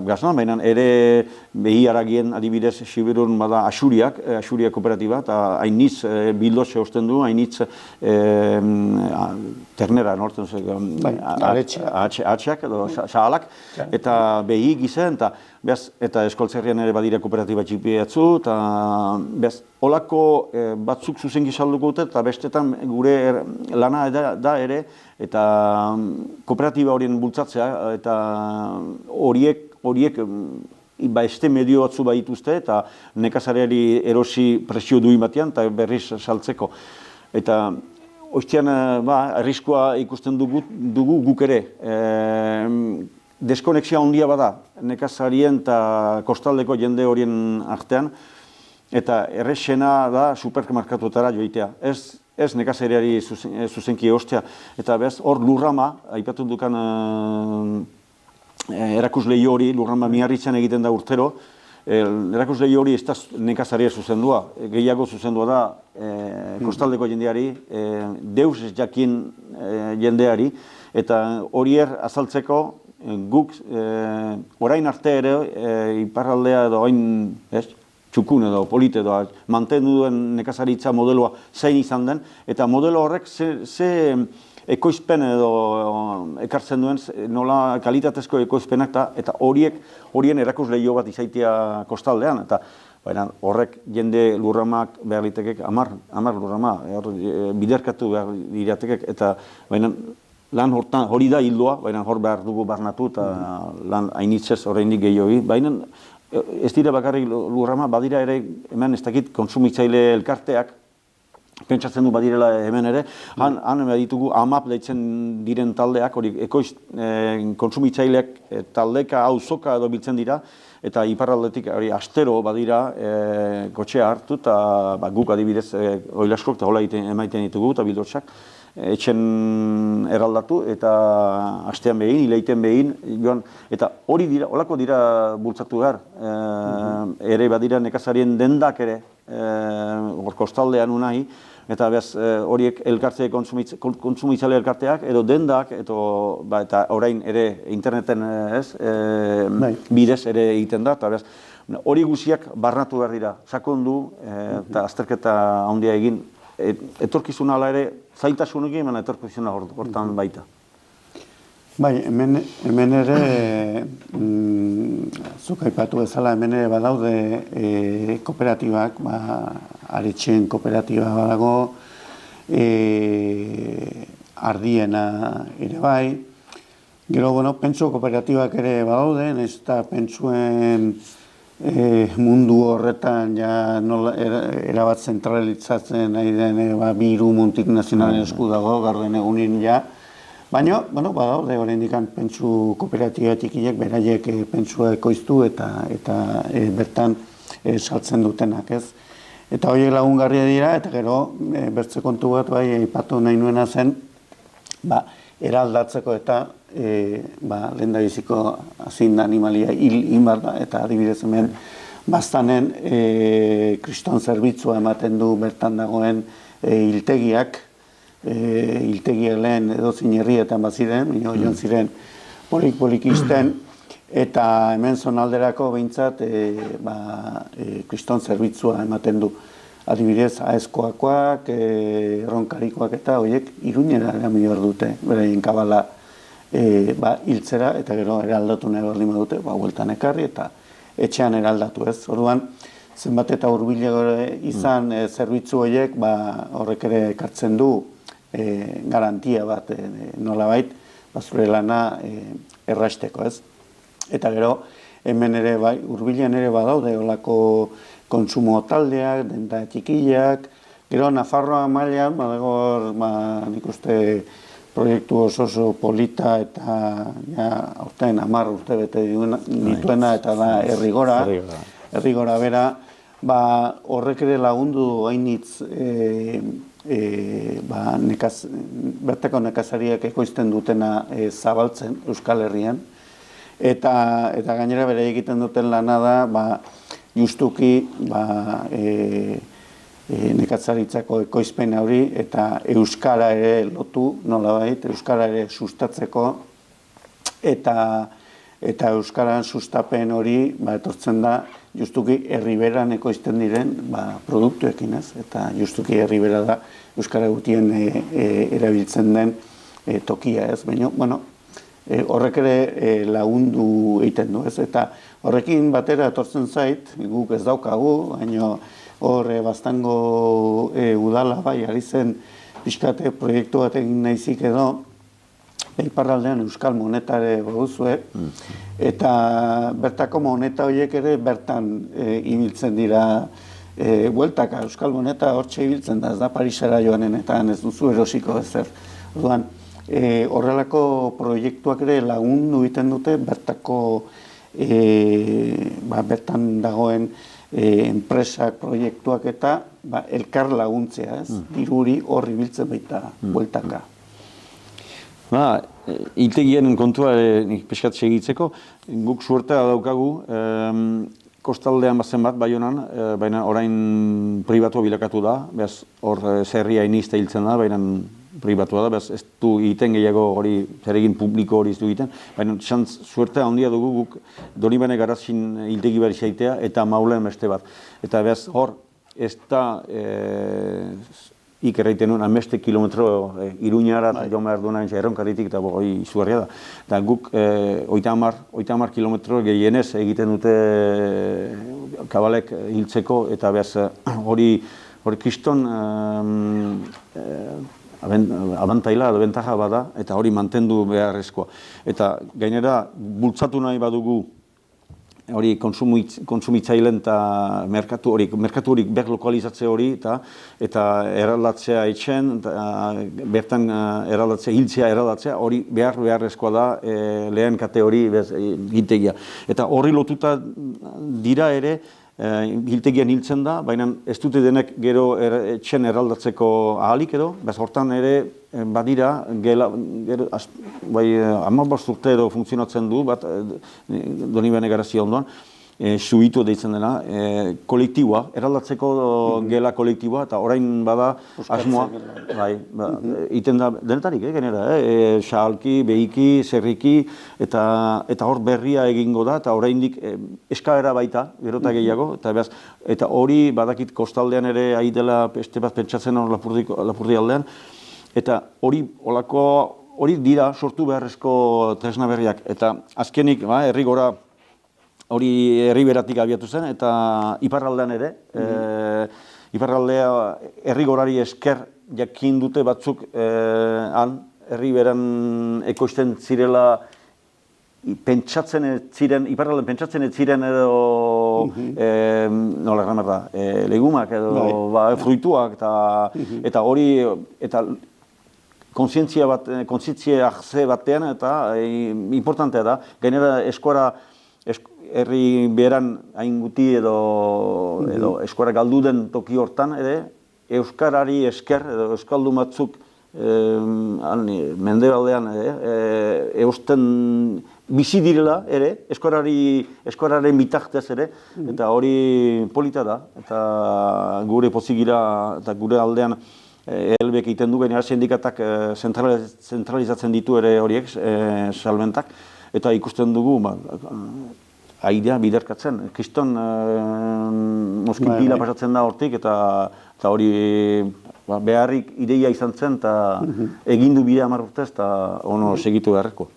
gazna, baina ere behiaragien adibidez Sibirun bada Asuria kooperatiba, eta hainitz bildotxe osten du, hainitz ternera, nortzen zuen, atxeak edo xahalak, eta behi gizen, eta eskoltzerrian ere badira kooperatiba txipiatzu, eta holako batzuk zuzenki salduko dute, eta bestetan gure lana da ere, eta kooperatiba horien bultzatzea, eta horiek este medio batzu baituzte, eta nekazareari erosi presio duin batean, eta berriz saltzeko. Eta oiztean, arriskua ikusten dugu guk ere. Deskonexia handia bada, nekazarien eta kostaldeko jende horien artean, eta errexena da supermarkatuetara joitea. Ez nekazareari zuzenki ostea. Eta hor lurrama, aipatu dukan erakusleio hori, lurrama miarritzen egiten da urtero, erakusleio hori ez da nekazaria zuzendua, gehiago zuzendua da kostaldeko jendeari, deus ez jakin jendeari, eta horier azaltzeko guk orain arte ere iparraldea edo hain txukun edo polit edo mantendu duen nekazaritza modeloa zein izan den, eta modelo horrek ze ekoizpen edo ekartzen duen, nola kalitatezko ekoizpenak eta horien erakusleio bat izaitia kostaldean, eta horrek jende lurramak behar litekek, 10 lurrama, biderkatu behar diratekek, eta lan hori da hildoa, baina hor behar dugu barnatu eta lan hainitzez oraindik gehiago. Baina ez dira bakarrik lurrama, badira ere hemen ez dakit kontsumitzaile elkarteak, pentsatzen du badirela hemen ere, han ditugu AMAP deitzen diren taldeak, hori ekoiz kontsumitzaileak taldeka auzoka edo biltzen dira, eta iparraldetik astero badira kotxea hartu, eta guk adibidez oilaskok eta hola emaiten ditugu eta bildotxak, etxen eraldatu eta astean behin, hileiten behin, eta hori dira, holako dira bultzatu behar. Ere badira nekazarien dendak ere, kostaldean unai, eta horiek elkartze kontsumitzale elkarteak, edo dendak, eta orain ere interneten bidez ere egiten da, eta hori guziak barnatu behar dira, sakondu eta azterketa handia egin, etorkizuna ala ere zaitasunekin, baina etorkizuna hortan baita. Bai, hemen ere, zuk aipatu bezala, hemen ere badaude kooperatibak, aretxeen kooperatiba badago, ardiena ere bai. Gero, pentsu kooperatibak ere badaude, ez da pentsuen mundu horretan erabat zentralitzatzen nahi den biru multinazionalen esku dago, garden egunin baina, badaude oraindik pentsu kooperatiba txikiek beraiek pentsua ekoiztu eta bertan saltzen dutenak, ez? Eta horiek lagungarria dira, eta gero bertze kontu bat aipatu nahi nuena zen, eraldatzeko eta lehendabiziko azin animalia hil da, eta adibidez hemen baztanen kriston zerbitzua ematen du bertan dagoen hiltegiak, hiltegia lehen edozin herrietan baziren, joan ziren polik-polikisten, eta hemen zonalderako behintzat kriston zerbitzua ematen du. Adibidez, aezkoakoak, erronkarikoak eta horiek Iruñera eraman behar dute, beraien kabala hiltzera, eta gero eraldatu nahi behar dute, bueltan ekarri eta etxean eraldatu ez. Orduan, zenbat eta hurbilago izan zerbitzu horiek, horrek ere ekartzen du garantia bat nolabait, zure lana erraisteko ez. Eta gero, hemen ere, hurbilean ere badaude, olako kontsumo taldeak, denda txikiak, gero Nafarroa mailan, nik uste proiektu oso polita eta aurten 10 urte bete dituena eta da Herrigora bera, horrek ere lagundu hainitz bertako nekazariak ekoizten dutena zabaltzen Euskal Herrian, eta gainera bere egiten duten lana da, justuki nekazaritzako ekoizpen hori eta euskara ere lotu, nolabait, euskara ere sustatzeko eta euskaran sustapen hori etortzen da justuki herriberan ekoizten diren produktuekin ez, eta justuki herribera da euskara gutien erabiltzen den tokia ez, baina, horrek ere lagundu egiten du ez, eta horrekin batera etortzen zait, guk ez daukagu, baina horre Baztango udala ari zen pixkate proiektu bat egin nahizik edo, iparraldean euskal monetare baduzue, eta bertako moneta horiek ere bertan ibiltzen dira bueltaka, euskal moneta hortxe ibiltzen da, ez da Parisera joanenetan ez duzu erosiko ezer. Orduan, horrelako proiektuak ere lagundu egiten dute bertako bertan dagoen enpresak, proiektuak eta elkar laguntzea, ez? Diruri horri biltzen baita bueltaka. Hiltegien kontua nik pixkat segitzeko, guk suertea daukagu, kostaldean bazen bat, Baionan, baina orain pribatua bilakatu da, behaz hor zerria inizte hiltzen da, baina pribatua da, behaz ez du egiten gehiago hori, zeregin publiko hori ez du egiten, baina suertea handia dugu guk Donibane Garazin hiltegi behar izaitea eta Maulen beste bat. Eta behaz hor, ez da ikerreiten nuen, ameste kilometro Iruñara joan behar duena erronkaritik eta hori izugarria da. Eta guk 30 kilometro gehienez egiten dute kabalek hiltzeko eta behaz hori kriston abantaila, bentaja bada, eta hori mantendu beharrezkoa. Eta gainera, bultzatu nahi badugu hori konsumitzailen eta merkatu hori berlokalizatze hori eta eraldatzea etxen, bertan eraldatzea, hiltzea eraldatzea, hori beharrezkoa da lehen kate hori hiltegia. Eta horri lotuta dira ere, hiltegian hiltzen da, baina ez dute denek gero etxen eraldatzeko ahalik edo, bez hortan ere badira, 15 urte edo funtzionatzen du, bat Donibane Garazia ondoan, suitu deitzen dena, kolektiboa, eraldatzeko gela kolektiboa, eta orain bada asmoa, iten da denetarik, genera, xahalki, behiki, zerriki, eta hor berria egingo da, eta oraindik eskaera baita, gerota gehiago, eta hori badakit kostaldean ere ari dela beste bat pentsatzen hor Lapurdi aldean, eta hori dira sortu beharrezko tresna berriak, eta azkenik, Herrigora, hori herriberatik abiatu zen, eta iparraldean ere, iparraldea Herrigorari esker jakin dute batzuk herriberan ekoizten zirela iparraldean pentsatzen ez ziren edo, nola egan behar da, legumak edo fruituak, eta hori, eta kontzientzia batean, eta importantea da, gainera eskora herri beran hain guti edo eskora galdu den toki hortan ere, euskarari esker edo euskaldun batzuk mendebaldean eusten bizi direla ere, eskoraren bitartez ere, eta hori polita da, eta gure pozigira eta gure aldean ELB-ek egiten du, gainera sindikatak zentralizatzen ditu ere horiek, salmentak, eta ikusten dugu, airea biderkatzen. Kriston mozkin pila pasatzen da hortik, eta hori beharrik ideia izan zen, eta egin du bide 10 urtez, eta ono segitu beharreko.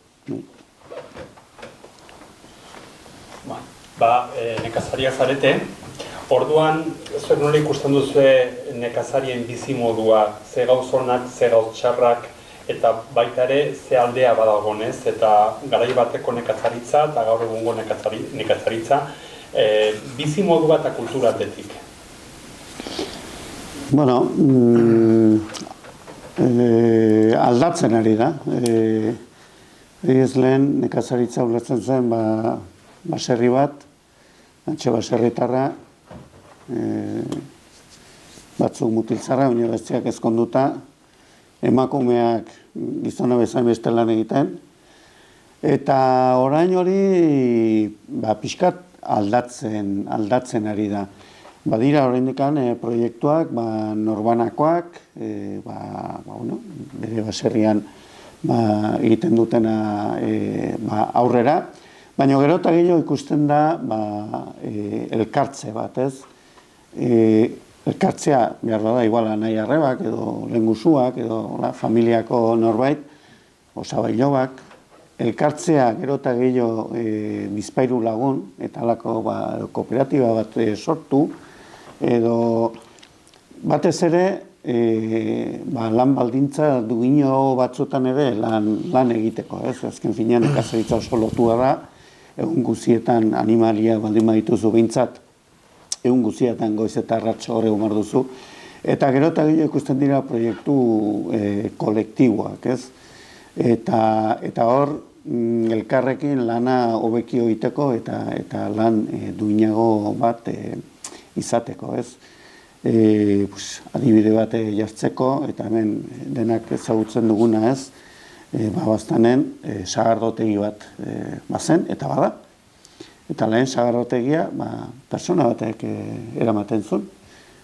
Nekazaria zarete, orduan, zuek nola ikusten duzue nekazarien bizimodua, ze gauz onak, ze gauz txarrak, eta baita ere, ze aldea badagonez, eta garai bateko nekazaritza eta gaur egungo nekazaritza, bizimodua eta kultura aldetik. Bueno, aldatzen ari da. Ez lehen nekazaritza ulertzen zen baserri bat, antxe baserritarra, batzuk mutiltzara, baina bestiak ezkonduta, emakumeak gizona bezain beste lan egiten, eta orain hori pixkat aldatzen ari da. Badira oraindikan proiektuak, norbanakoak, bere baserrian egiten dutena aurrera, baina gero eta gehiago ikusten da elkartze bat, ez? Elkartzea behar da igual nahi arrebak edo lengusuak edo familiako norbait, osabailobak, elkartzea gero eta gehiago bizpahiru lagun eta halako kooperatiba bat sortu, edo batez ere lan baldintza duino batzutan ere lan egiteko, ez? Azken finean nekazaritza oso lotua da, egun guzietan animalia baldin badituzu behintzat, egun guzietan goiz eta arratsa hor egon behar duzu, eta gero eta gehiago ikusten dira proiektu kolektiboak, ez? Eta hor, elkarrekin lana hobeki egiteko eta lan duinago bat izateko, ez? Adibide bat jartzeko, eta hemen denak ezagutzen duguna, ez? Baztanen sagardotegi bat bazen, eta bada. Eta lehen sagardotegia persona batek eramaten zuen.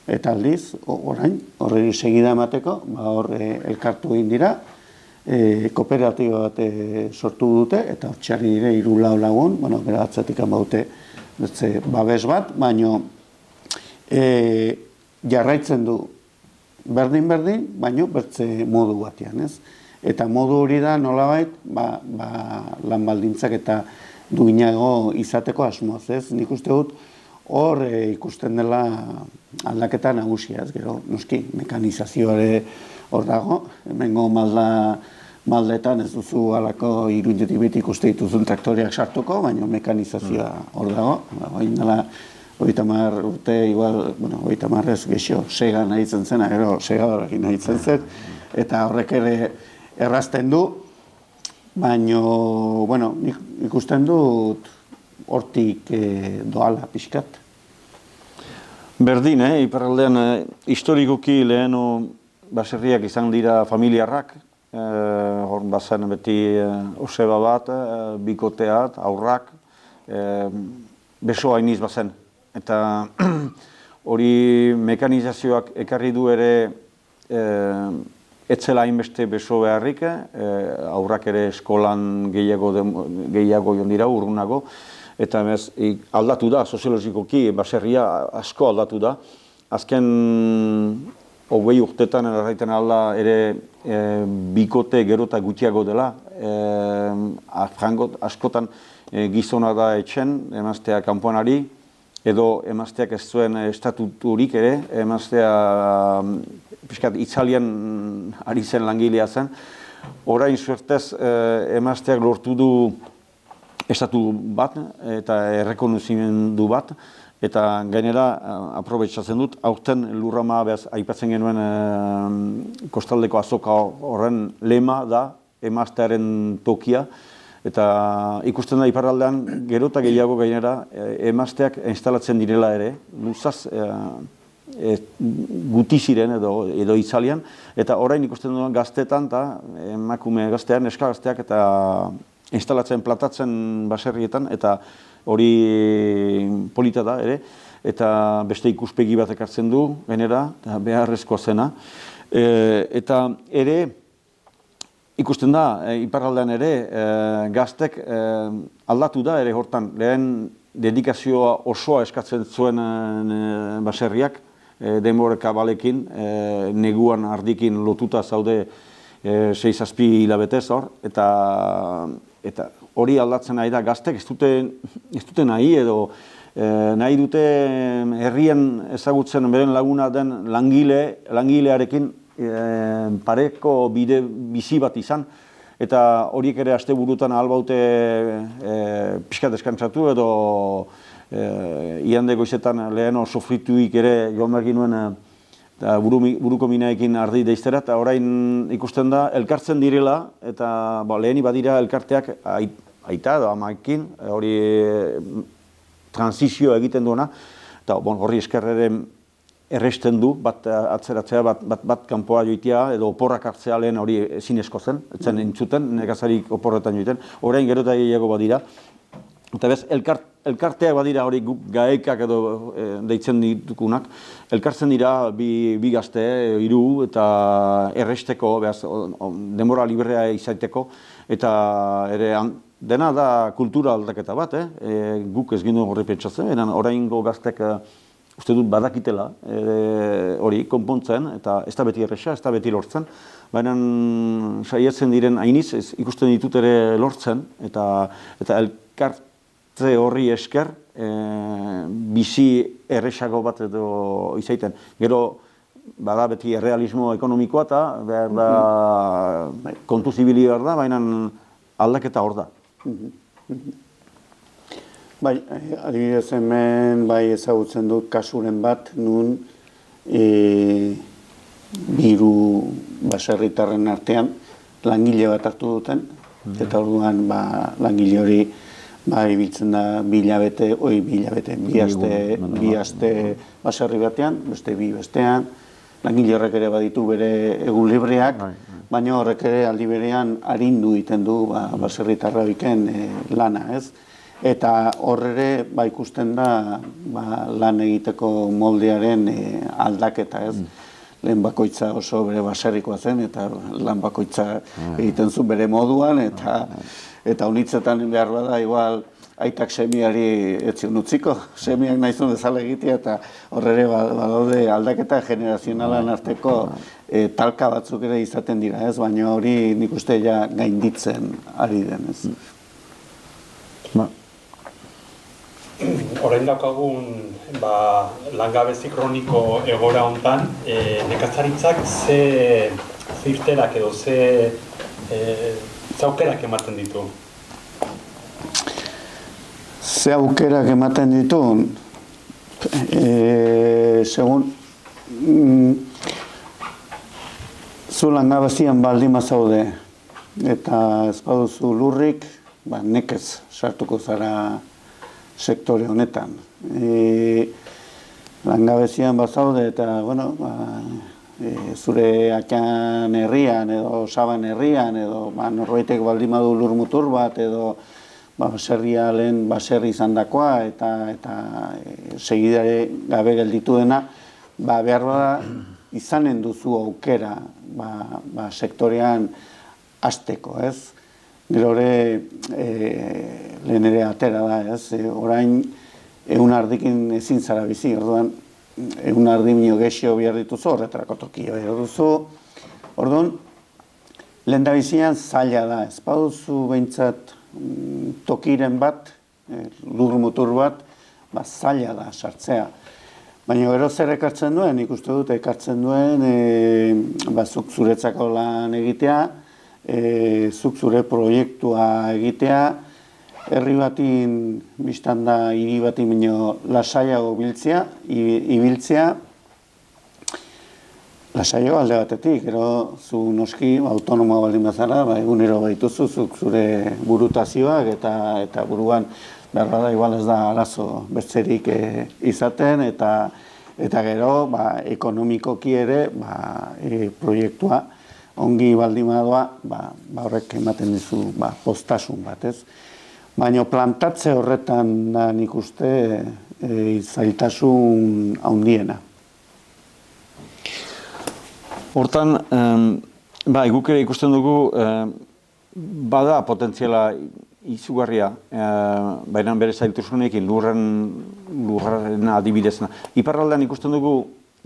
Eta aldiz, orain, horreri segida emateko, hor elkartu egin dira, kooperatiba bat sortu dute, eta hortxarri dire 3 lagun, bera atzatik baute babes bat, baino jarraitzen du berdin, baino bertze modu batean, ez? Eta modu hori da nolabait, lan baldintzak eta duinago izateko asmoz, ez? Nik uste dut hor ikusten dela aldaketa nagusia, ez? Gero, noski, mekanizazioare hor dago, hemengo maldetan ez duzu alako irudietik beti ikuste dituzun traktoriak sartuko, baina mekanizazioa hor dago, baina dela 30 urte, igual, 30 ez gexo, sega nahitzen zen, gero segadorekin nahitzen zen, eta horrek ere errazten du, baina, ikusten dut hortik doala pixkat. Berdin, iparraldean historikoki lehenu baserriak izan dira familiarrak, hor bazen beti oseba bat, bikoteat, aurrak, beso hainiz bazen. Eta hori mekanizazioak ekarri du ere etzela hainbeste beso beharrik, aurrak ere eskolan gehiago joan dira, urrunago, eta aldatu da, soziologikoki baserria asko aldatu da. Azken 20 urtetan erraiten alda ere bikote gero eta gutxiago dela, askotan gizona da etxen, emaztea kanpoan edo emazteak ez zuen estatuturik ere, emaztea pixkat itzalian ari zen langilea zen. Orain suertez emazteak lortu du estatu bat eta errekonozimendu bat, eta gainera aprobetxatzen dut, aurten lurrama aipatzen genuen kostaldeko azoka horren lema da emaztearen tokia, eta ikusten da iparraldean gero eta gehiago gainera emazteak instalatzen direla ere, luzaz guti ziren edo itzalian, eta orain ikusten duen gaztetan eta emakume gaztean, neska gazteak eta instalatzen platatzen baserrietan, eta hori polita da ere, eta beste ikuspegi bat ekartzen du, gainera, beharrezkoa zena. Eta ere, ikusten da, iparraldean ere, gaztek aldatu da ere hortan, lehen dedikazioa osoa eskatzen zuen baserriak, denbora kabalekin, neguan ardikin lotuta zaude 6-7 hilabetez hor, eta hori aldatzen nahi da gaztek ez dute nahi edo nahi dute herrien ezagutzen beren laguna den langilearekin pareko bide bizi bat izan, eta horiek ere asteburutan albaute pixkat deskantzatu edo iande goizetan leheno sofrituik ere joan behar ginuen buruko minaekin ardi deiztera, eta orain ikusten da elkartzen direla, eta leheni badira elkarteak aita edo amaekin, hori transizio egiten duena, eta horri eskerreren erresten du, bat atzeratzea, bat kanpoa joitea, edo oporrak hartzea lehen hori ezinezko zen, etzen entzuten, nekazarik oporretan joiten, orain gero eta gehiago badira. Eta bez, elkarteak badira hori gaekak edo deitzen ditukunak, elkartzen dira bi gazte, 3, eta erresteko, denbora librea izaiteko, eta ere dena da kultura aldaketa bat, guk ez ginduen horri pentsatzen, oraingo gaztek uste dut badakitela hori konpontzen, eta ez da beti erresa, ez da beti lortzen, baina saiatzen diren hainiz, ikusten ditut ere lortzen, eta elkartze horri esker bizi erresago bat edo izaiten. Gero, bada beti errealismo ekonomikoa eta behar da kontu zibili behar da, baina aldaketa hor da. Bai, adibidez hemen bai ezagutzen dut kasuren bat, nun biru baserritarren artean langile bat hartu duten, eta orduan langile hori ibiltzen da bi aste baserri batean, beste bi bestean, langile horrek ere baditu bere egun libreak, baina horrek ere aldi berean arindu egiten du baserritarra biken lana, ez? Eta horre ikusten da lan egiteko moldearen aldaketa, ez? Lehen bakoitza oso bere baserrikoa zen, eta lan bakoitza egiten zu bere moduan, eta unitzetan behar bada, igual, aitak semiari etzion utziko, semiak nahizun bezala egitea, eta horre badaude aldaketa generazionalan arteko talka batzuk ere izaten dira, ez? Baina hori nik uste ja gainditzen ari den, ez? Orain daukagun langabezi kroniko egoera hontan, nekazaritzak ze irteerak edo ze aukerak ematen ditu? Ze aukerak ematen ditu, segun zu langabezian baldin bazaude eta ez baduzu lurrik, nekez sartuko zara sektore honetan. Langabezian bazaude eta, zure akan herrian edo saban herrian edo norbaitek baldin badu lur mutur bat edo baserria lehen baserri izan dakoa eta segidare gabe gelditu dena, behar bada izanen duzu aukera sektorean hasteko, ez? Gero lehen ere atera da, ez? Orain 100 ardikin ezin zara bizi, orduan 100 ardi minio gexio behar dituzu, horretarako tokio behar duzu. Orduan, lehen da bizian zaila da, ez baduzu behintzat tokiren bat, lur mutur bat, zaila da sartzea. Baina gero zer ekartzen duen, ikuste dut ekartzen duen, zuk zuretzako lan egitea, zuk zure proiektua egitea, herri batin biztan da hiri batin minio lasaiago ibiltzea, lasaiago alde batetik, gero zu noski autonomoa baldin bazara, egunero baituzu zuk zure burutazioak eta buruan behar bada igual ez da arazo bertzerik izaten eta gero ekonomikoki ere proiektua ongi baldin badoa, horrek ematen dizu postasun bat, ez? Baina plantatze horretan da nik uste zailtasun handiena. Hortan, guk ere ikusten dugu, bada potentziala izugarria, baina bere zailtasunekin lurraren adibidez. Iparraldean ikusten dugu,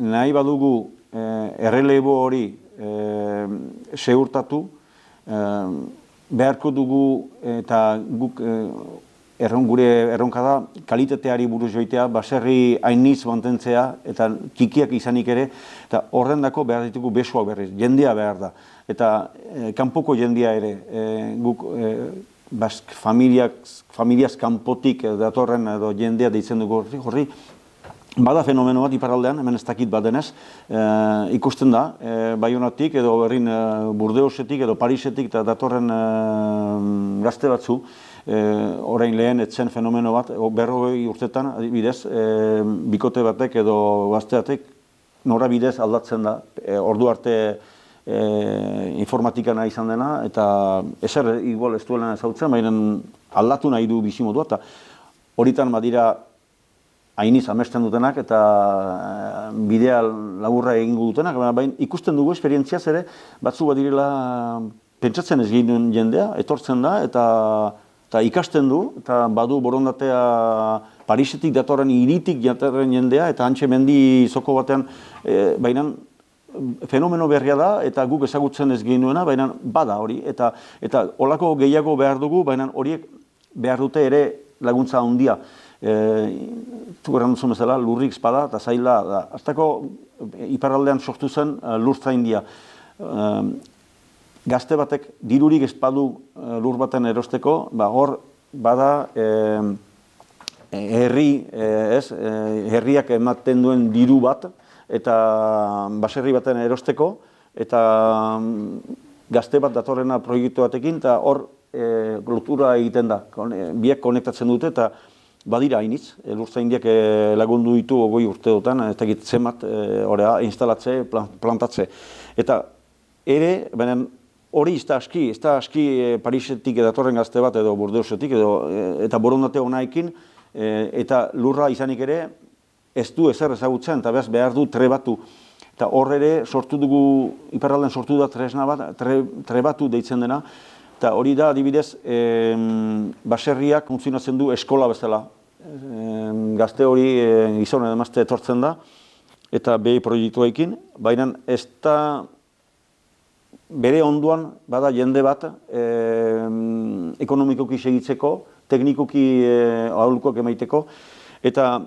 nahi badugu errelebo hori segurtatu, beharko dugu eta guk gure erronka da kalitateari buruz joitea, baserri hainitz mantentzea eta txikiak izanik ere, eta horrendako behar ditugu besoak berriz, jendea behar da. Eta kanpoko jendea ere, guk familiaz kanpotik datorren edo jendea deitzen dugu horri, bada fenomeno bat iparraldean, hemen ez dakit bat denez, ikusten da, Baionatik edo berrin Burdeosetik edo Parisetik eta datorren gazte batzu, orain lehen etzen fenomeno bat, 40 urtetan, adibidez, bikote batek edo gazte batek norabidez aldatzen da, ordu arte informatikana izan dena, eta ezer igual ez duela ezautzen, baina aldatu nahi du bizimodua, eta horitan badira hainiz amesten dutenak eta bidea laburra egingo dutenak, baina ikusten dugu esperientziaz ere, batzu badirela pentsatzen ez ginen jendea, etortzen da, eta ikasten du, eta badu borondatea Parisetik datorren iritik datorren jendea, eta hantxe mendi zoko batean, baina fenomeno berria da, eta guk ezagutzen ez genuena, baina bada hori, eta olako gehiago behar dugu, baina horiek behar dute ere laguntza handia. Zugeran duzun bezala, lurrik espada eta zaila da. Azteko iparraldean sortu zen lurtzaindia. Gazte batek dirurik espadu lur baten erosteko, hor bada herriak ematen duen diru bat, eta baserri baten erosteko, eta gazte bat datorrena proiektu batekin, eta hor lotura egiten da. Biak konektatzen dute, eta badira hainitz, lurtzaindiak lagundu ditu 20 urteotan, ez dakit zemat instalatze, plantatze. Eta ere, baina hori ez da aski Parisetik datorren gazte bat edo Burdeosetik, eta borondate honaekin, eta lurra izanik ere, ez du ezer ezagutzen, eta behar du trebatu. Eta hor ere, sortu dugu, iparraldean sortu da tresna bat, trebatu deitzen dena, eta hori da, adibidez, baserriak funtzionatzen du eskola bezala. Gazte hori gizon edo emazte etortzen da, eta behi proiektuekin, baina ez da bere onduan bada jende bat ekonomikoki segitzeko, teknikoki aholkuak emaiteko, eta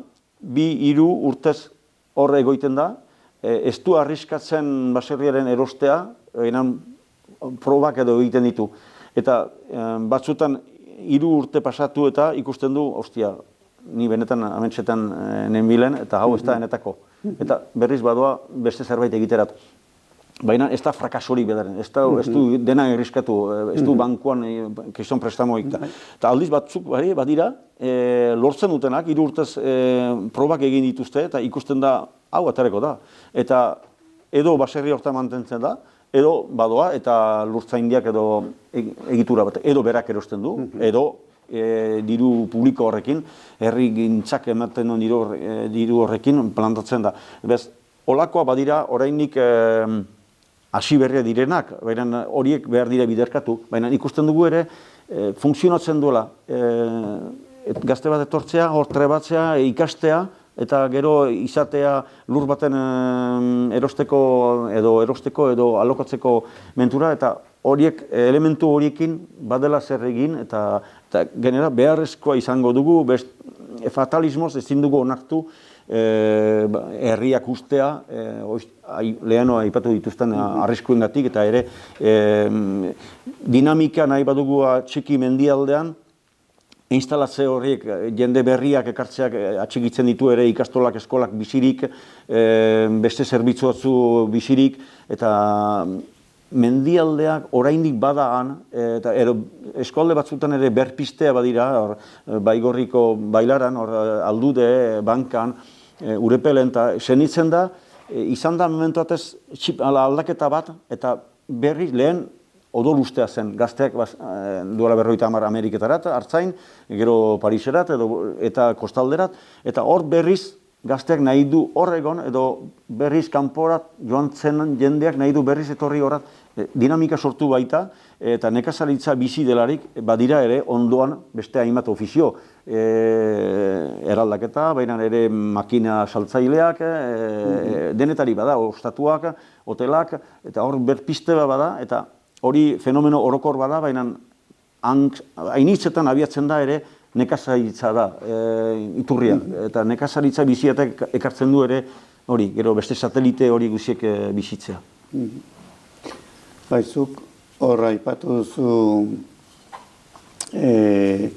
2-3 urtez horre egoiten da, ez du arriskatzen baserriaren erostea, probak edo egiten ditu. Eta batzutan 3 urte pasatu eta ikusten du, ostia, ni benetan amentsetan nenbilen, eta hau ez da enetako. Eta berriz badoa beste zerbait egiterat. Baina ez da frakasorik bedaren, ez du dena erriskatu, ez du bankuan kriston prestamoik. Eta aldiz batzuk badira, lortzen dutenak, 3 urtez probak egin dituzte, eta ikusten da, hau atareko da. Eta edo baserri hortan mantentzen da, edo badoa eta lurtzaindiak edo egitura bat, edo berak erosten du, edo diru publiko horrekin, herri gintzak ematen duen diru horrekin plantatzen da. Olakoa badira orainik hasi berria direnak, baina horiek behar dira biderkatu, baina ikusten dugu ere funtzionatzen duela. Gazte bat etortzea, hor trebatzea, ikastea, eta gero izatea lur baten erosteko edo alokatzeko mentura, eta horiek, elementu horiekin badela zer egin, eta genera beharrezkoa izango dugu, fatalismoz ezin dugu onartu herriak ustea, leheno aipatu dituzten arriskuengatik, eta ere dinamika nahi badugu txiki mendialdean, instalatze horiek jende berriak ekartzeak atxikitzen ditu ere ikastolak, eskolak bizirik, beste zerbitzu batzu bizirik, eta mendialdeak oraindik badaan, eta eskualde batzutan ere berpistea badira, Baigorriko bailaran, Aldude, Bankan, Urepelen, eta senitzen da, izan da momentu batez aldaketa bat, eta berriz lehen odol ustea zen, gazteak duela 50 Ameriketarat, Artzain, gero Pariserat eta Kostalderat, eta hor berriz gazteak nahi du horregon, edo berriz kanporat joan zen jendeak nahi du berriz etorri horat, dinamika sortu baita, eta nekazaritza bizi delarik, badira ere, ondoan beste hainbat ofizio, eraldaketa, baina ere makina saltzaileak, denetari bada, ostatuak, hotelak, eta hor berpiste bada, eta hori fenomeno orokor bada, baina hainitzetan abiatzen da ere nekazaritza da, iturria, eta nekazaritza biziatek ekartzen du ere, hori, gero beste satelite hori guziek bizitzea. Baizuk, horra aipatu duzu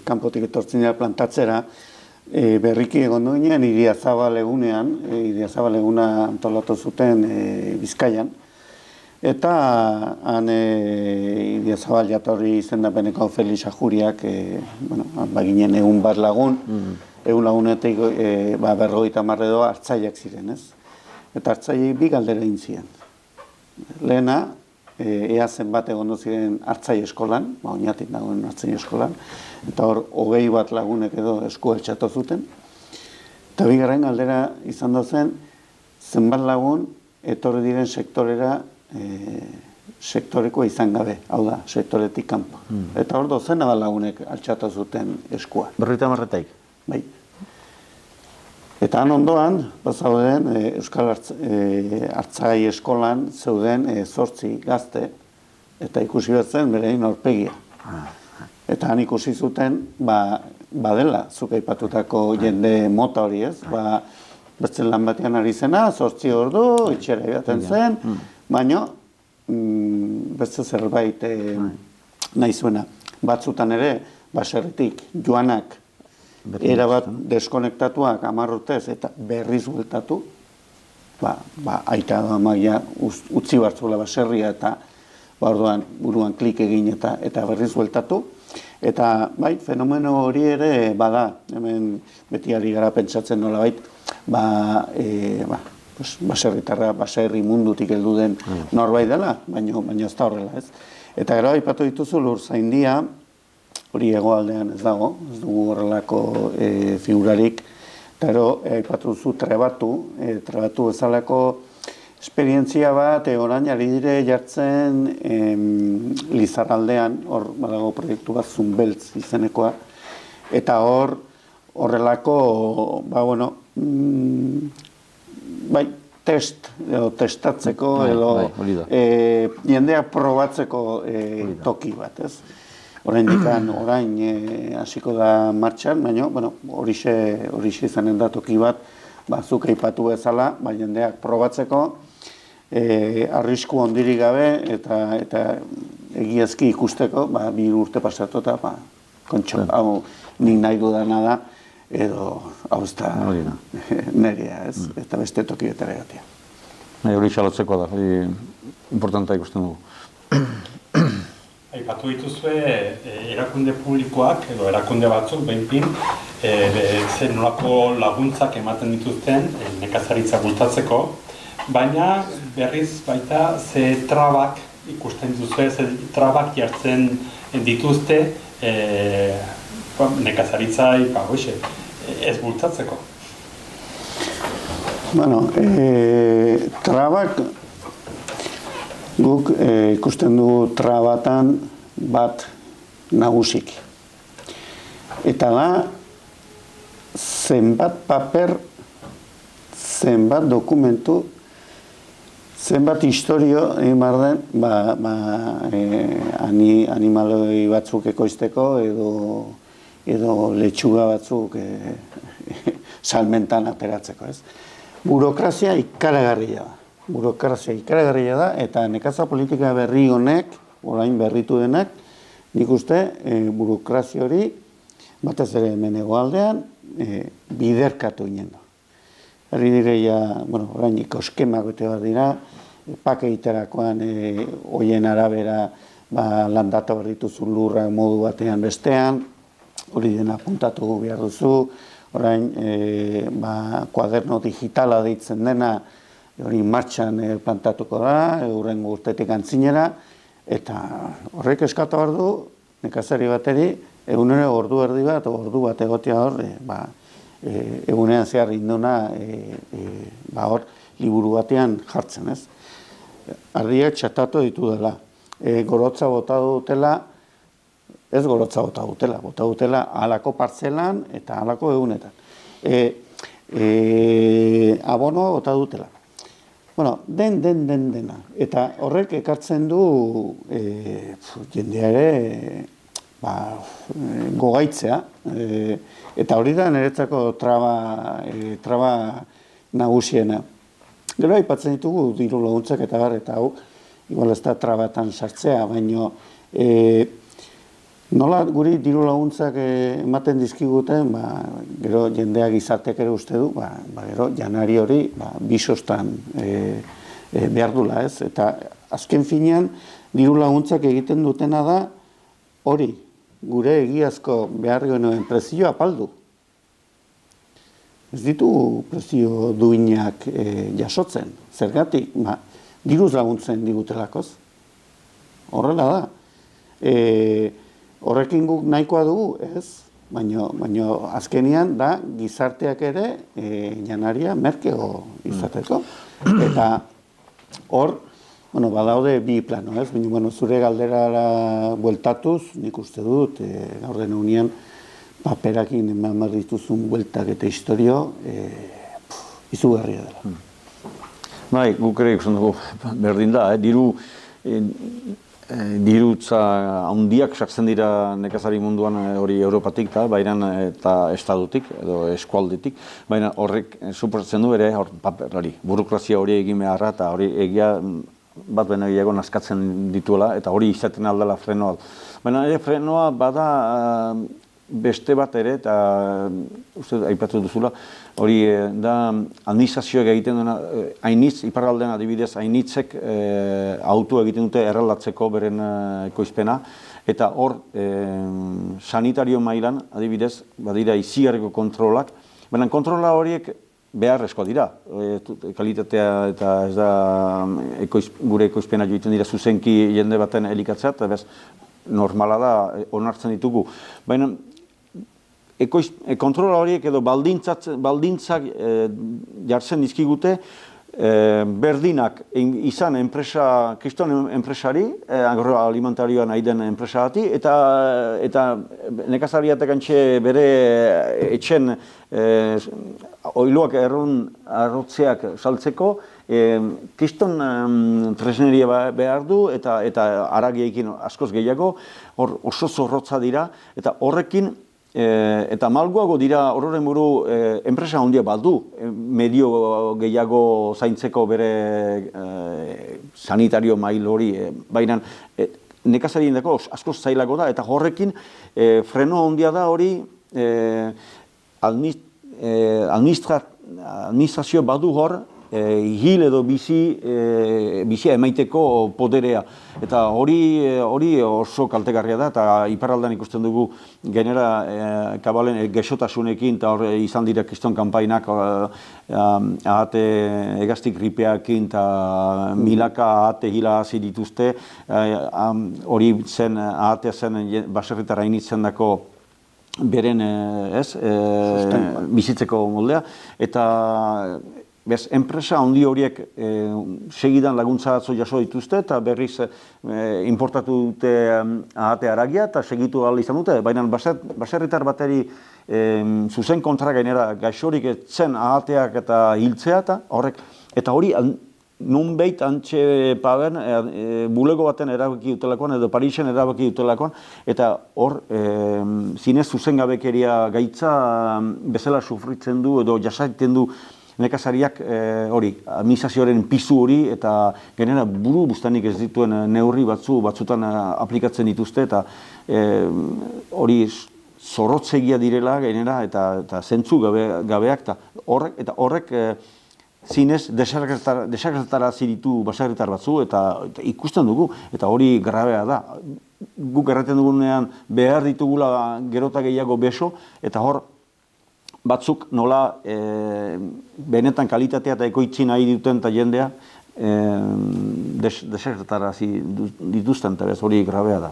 kanpotik etortzen dira plantatzera, berriki egon duenean Idiazabal egunean, Idiazabal eguna antolatu zuten Bizkaian, eta han Idiazabal jatorri izendapeneko Felix Ajuriak, baginen egun bat lagun, egun lagunetik 50 edo hartzaileak ziren, ez? Eta hartzaileak bi galdera egin ziren. Lehena, ea zenbat egon ziren hartzaile eskolan, oinatik dagoen hartzaile eskolan, eta hor 20 bat lagunek edo esku altxatu zuten. Eta bigarren galdera izan da zen, zenbat lagun etorri diren sektorera sektorekoa izan gabe, hau da, sektoretik kanpo. Eta hor dozena bat lagunek altxatu zuten eskua. 50. Bai. Eta han ondoan, bazauden, Euskal Hartzai eskolan zeuden 8 gazte, eta ikusi bat zen berein aurpegia. Eta han ikusi zuten, badela, zuk aipatutako jende mota hori ez, beste lan batean ari zena, 8 ordu, itxera joaten zen, baina beste zerbait nahi zuena. Batzutan ere, baserritik joanak, erabat deskonektatuak 10 urtez eta berriz bueltatu, aita da maia utzi bartzula baserria eta orduan buruan klik egin eta berriz bueltatu. Eta bai, fenomeno hori ere bada, hemen beti ari gara pentsatzen nolabait, baserritarra, baserri mundutik heldu den norbait dela, baina ez da horrela, ez. Eta gero aipatu dituzu Lurzaindia, hori hegoaldean ez dago, ez dugu horrelako figurarik, eta gero aipatu duzu trebatu bezalako esperientzia bat, orain ari dire jartzen Lizarraldean, hor badago proiektu bat Zunbeltz izenekoa, eta horrelako, testatzeko, edo jendeak probatzeko toki bat, ez? Orain hasiko da martxan, baina horixe izanen da toki bat, zuk aipatu bezala, jendeak probatzeko, arrisku ondirik gabe eta egiazki ikusteko, 2 urte pasatu eta kontxo, hau nik nahi dudana da, edo hau ez da nerea, ez? Eta beste toki betara egatea. Hori xalotzeko da, hori importanta ikusten dugu. Aipatu dituzue erakunde publikoak edo erakunde batzuk behinpin zen nolako laguntzak ematen dituzten nekazaritza bultatzeko, baina berriz baita ze trabak ikusten dituzue, ze trabak jartzen dituzte nekazaritzai ez bultatzeko. Trabak guk ikusten dugu trabatan bat nagusik. Eta da, zenbat paper, zenbat dokumentu, zenbat historio egin behar den, animaloi batzuk ekoizteko edo letxuga batzuk salmentan ateratzeko, ez? Burokrazia ikaragarria da. Burokrazia ikaragarria da, eta nekaza politika berri honek, orain berritu denak, nik uste burokrazia hori, batez ere hemen hegoaldean, biderkatu ginen du. Herri direia, orain ikoskemak bete bat dira, pak egiterakoan hoien arabera landata berrituzu lurra modu batean bestean, hori dena apuntatu behar duzu, orain kuaderno digitala deitzen dena, hori martxan plantatuko da, hurrengo urtetik antzinera, eta horrek eskatu behar du, nekazari bateri, egunero ordu erdi bat, ordu bat egotea hor, egunean zehar induna hor liburu batean jartzen, ez? Ardiak txatatu ditu dela. Gorotza bota dutela, ez gorotza bota dutela halako partzelan eta halako egunetan. Abonoa bota dutela. Bueno, dena. Eta horrek ekartzen du jendea ere gogaitzea. Eta hori da niretzako traba nagusiena. Gero aipatzen ditugu diru laguntzak eta hau, igual ez da trabatan sartzea, baino nola guri diru laguntzak ematen dizkiguten, gero jendeak izateak ere uste du, gero janari hori bisostan behar dula, ez? Eta azken finean diru laguntzak egiten dutena da hori, gure egiazko behar genuen prezioa apaldu. Ez ditu prezio duinak jasotzen, zergatik, diruz laguntzen digutelakoz. Horrela da. Horrekin guk nahikoa dugu, ez? Baina azkenian da gizarteak ere janaria merkeo izateko. Eta hor, badaude bi plano, ez? Baina zure galderara bueltatuz, nik uste dut, gaur den unean, paperakin eman dituzun bueltak eta historio izugarria dela. Bai, guk ere ikusten dugu berdin da, dirutza handiak sartzen dira nekazari munduan hori Europatik da, baina eta estadutik edo eskualdetik, baina horrek suposatzen du ere paperari, burokrazia hori egin beharra eta hori egia bat baina gehiago naskatzen dituela eta hori izaten aldela frenoa. Baina ere frenoa bada beste bat ere, eta uste aipatu duzula, hori da administrazioak egiten duena, hainitz, iparraldean adibidez, hainitzek auto egiten dute erraldatzeko beren ekoizpena, eta hor sanitario mailan, adibidez, badira izigarriko kontrolak, baina kontrola horiek beharrezkoa dira, kalitatea eta ez da gure ekoizpena joiten dira zuzenki jende baten elikatzea, eta bez, normala da, onartzen ditugu. Baina, kontrola horiek edo baldintzak jartzen dizkigute berdinak izan kriston enpresari, agroalimentarioa nahi den enpresa bati, eta nekazariatek antxe bere etxen oiloak arrotzeak saltzeko, kriston tresneria behar du eta haragiekin askoz gehiago, hor oso zorrotza dira, eta horrekin eta malguago dira ororen buru enpresa handia baldu, medio gehiago zaintzeko bere sanitario mail hori, baina nekazariendako askoz zailago da, eta horrekin freno handia da hori administrazio badu hor, hil edo bizia emaiteko poderea. Eta hori oso kaltegarria da, eta iparraldean ikusten dugu genera kabalen gexotasunekin, eta hor izan dira kriston kanpainak ahate egaztik gripeakin, eta milaka ahate hila hasi dituzte, hori zen ahatea zen baserritara initzen dako beren bizitzeko moldea, eta enpresa handi horiek segidan laguntza batzu jaso dituzte eta berriz importatu dute ahate haragia eta segitu ahal izan dute, baina baserritar bateri zuzen kontra gainera gaixorik etzen ahateak eta hiltzea eta hori nunbait antxe paben bulego baten erabaki dutelakoan edo Parisen erabaki dutelakoan eta hor zinez zuzengabekeria gaitza bezala sufritzen du edo jasaiten du nekazariak hori, administrazioaren pisu hori eta genera buru bustanik ez dituen neurri batzutan aplikatzen dituzte eta hori zorrotzegia direla genera eta zentzu gabeak eta horrek zinez desagertarazi ditu baserritar batzu eta ikusten dugu eta hori grabea da. Guk erraten dugunean behar ditugula gerota gehiago beso eta hor batzuk nola benetan kalitatea eta ekoitzi nahi duten eta jendea desertarazi dituzten, eta hori grabea da.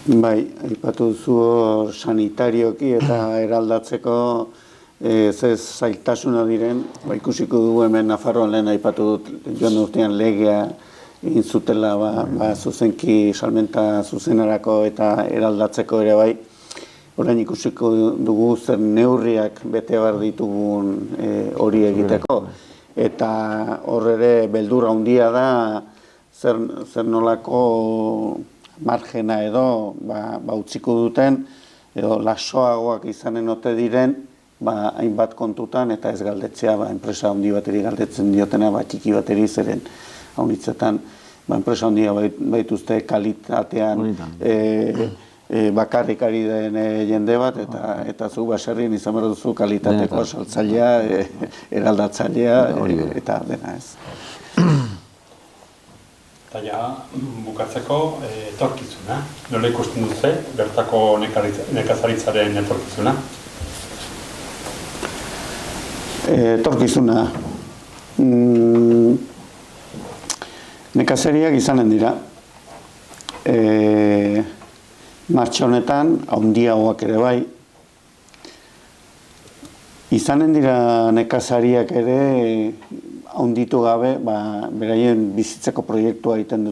Bai, aipatu duzu sanitarioki eta eraldatzeko ze zailtasuna diren, ikusiko dugu hemen Nafarroan lehen aipatu dut joan urtean legea egin zutela zuzenki salmenta zuzenarako eta eraldatzeko ere bai. Orain ikusiko dugu zer neurriak bete behar ditugun hori egiteko. Eta hor ere beldurra handia da zer nolako margena edo utziko duten edo lasoagoak izanen ote diren hainbat kontutan eta ez galdetzea enpresa handi bateri galdetzen diotena txiki bateri zeren haunitzetan enpresa handia baituzte kalitatean bakarrik ari den jende bat eta zu baserrien izan behar duzu kalitateko saltzailea, eraldatzailea eta dena ez. Eta ja, bukatzeko etorkizuna. Nola ikusten duzu bertako nekazaritzaren etorkizuna? Etorkizuna. Nekazariak izanen dira. Martxa honetan, handiagoak ere bai. Izanen dira nekazariak ere handitu gabe, beraien bizitzeko proiektua egiten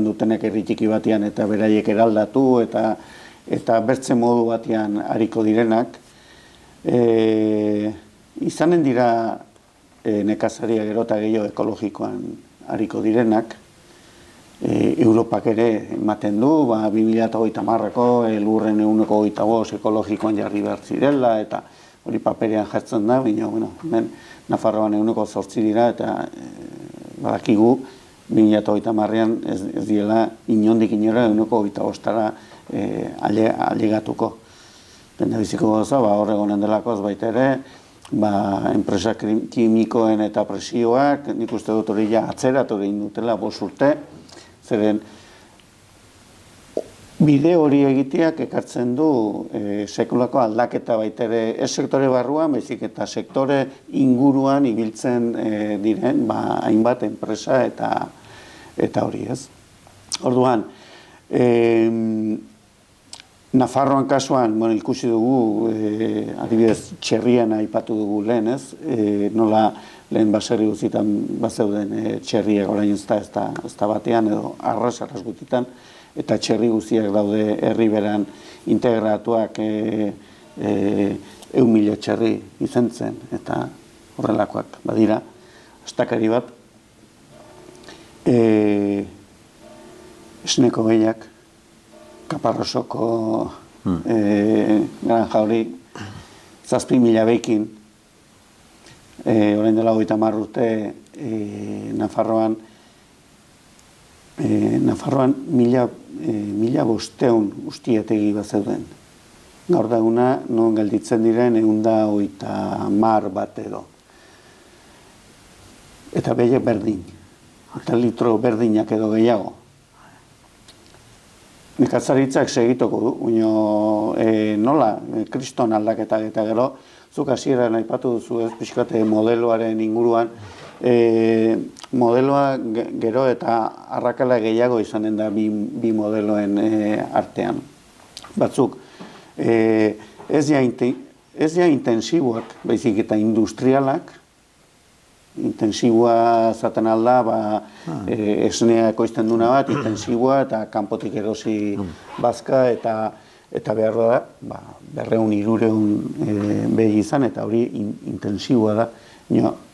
dutenak herri txiki batean eta beraiek eraldatu eta bertze modu batean ariko direnak. Izanen dira nekazariak gero eta gehiago ekologikoan ariko direnak. Europak ere ematen du, 2030ko lurren 125 ekologikoan jarri behar zirela eta hori paperean jartzen da, baina hemen Nafarroan 108 dira eta badakigu 2030an ez diela inondik inora 125ara ailegatuko. Dena biziko goza, hor egonen delakoz baita ere, enpresa kimikoen eta presioak, nik uste dut hori ja atzeratu egin dutela 5 urte, zeren bide hori egiteak ekartzen du sekulako aldaketa baita ere, ez sektore barruan, baizik eta sektore inguruan ibiltzen diren hainbat enpresa eta hori ez. Orduan, Nafarroan kasuan, ikusi dugu, adibidez, txerrian aipatu dugu lehen ez, nola lehen baserri guztietan bazeuden txerriak orain ez da batean edo arras guztietan, eta txerri guztiak daude herriberan integratuak 1.000 txerri izan zen, eta horrelakoak badira, astakari bat, esneko behiak, Kaparrosoko granja hori 7.000 behikin, orain dela 30 urte Nafarroan 1.500 ustiategi bat zeuden. Gaur daguna, non gelditzen diren 130 bat edo. Eta behiak berdin. Eta litro berdinak edo gehiago. Nekazaritzak segituko du, nola, kriston aldaketak eta gero, zuk hasieran aipatu duzu ez, pixkate modeloaren inguruan, modeloa gero eta arrakala gehiago izanen da bi modeloen artean. Batzuk, ez ja intensiboak, baizik eta industrialak, intensiboa zaten alda, esnea ekoizten duna bat, intensiboa eta kanpotik erosi bazka eta behar da, 200-300 behi izan eta hori intensiboa da.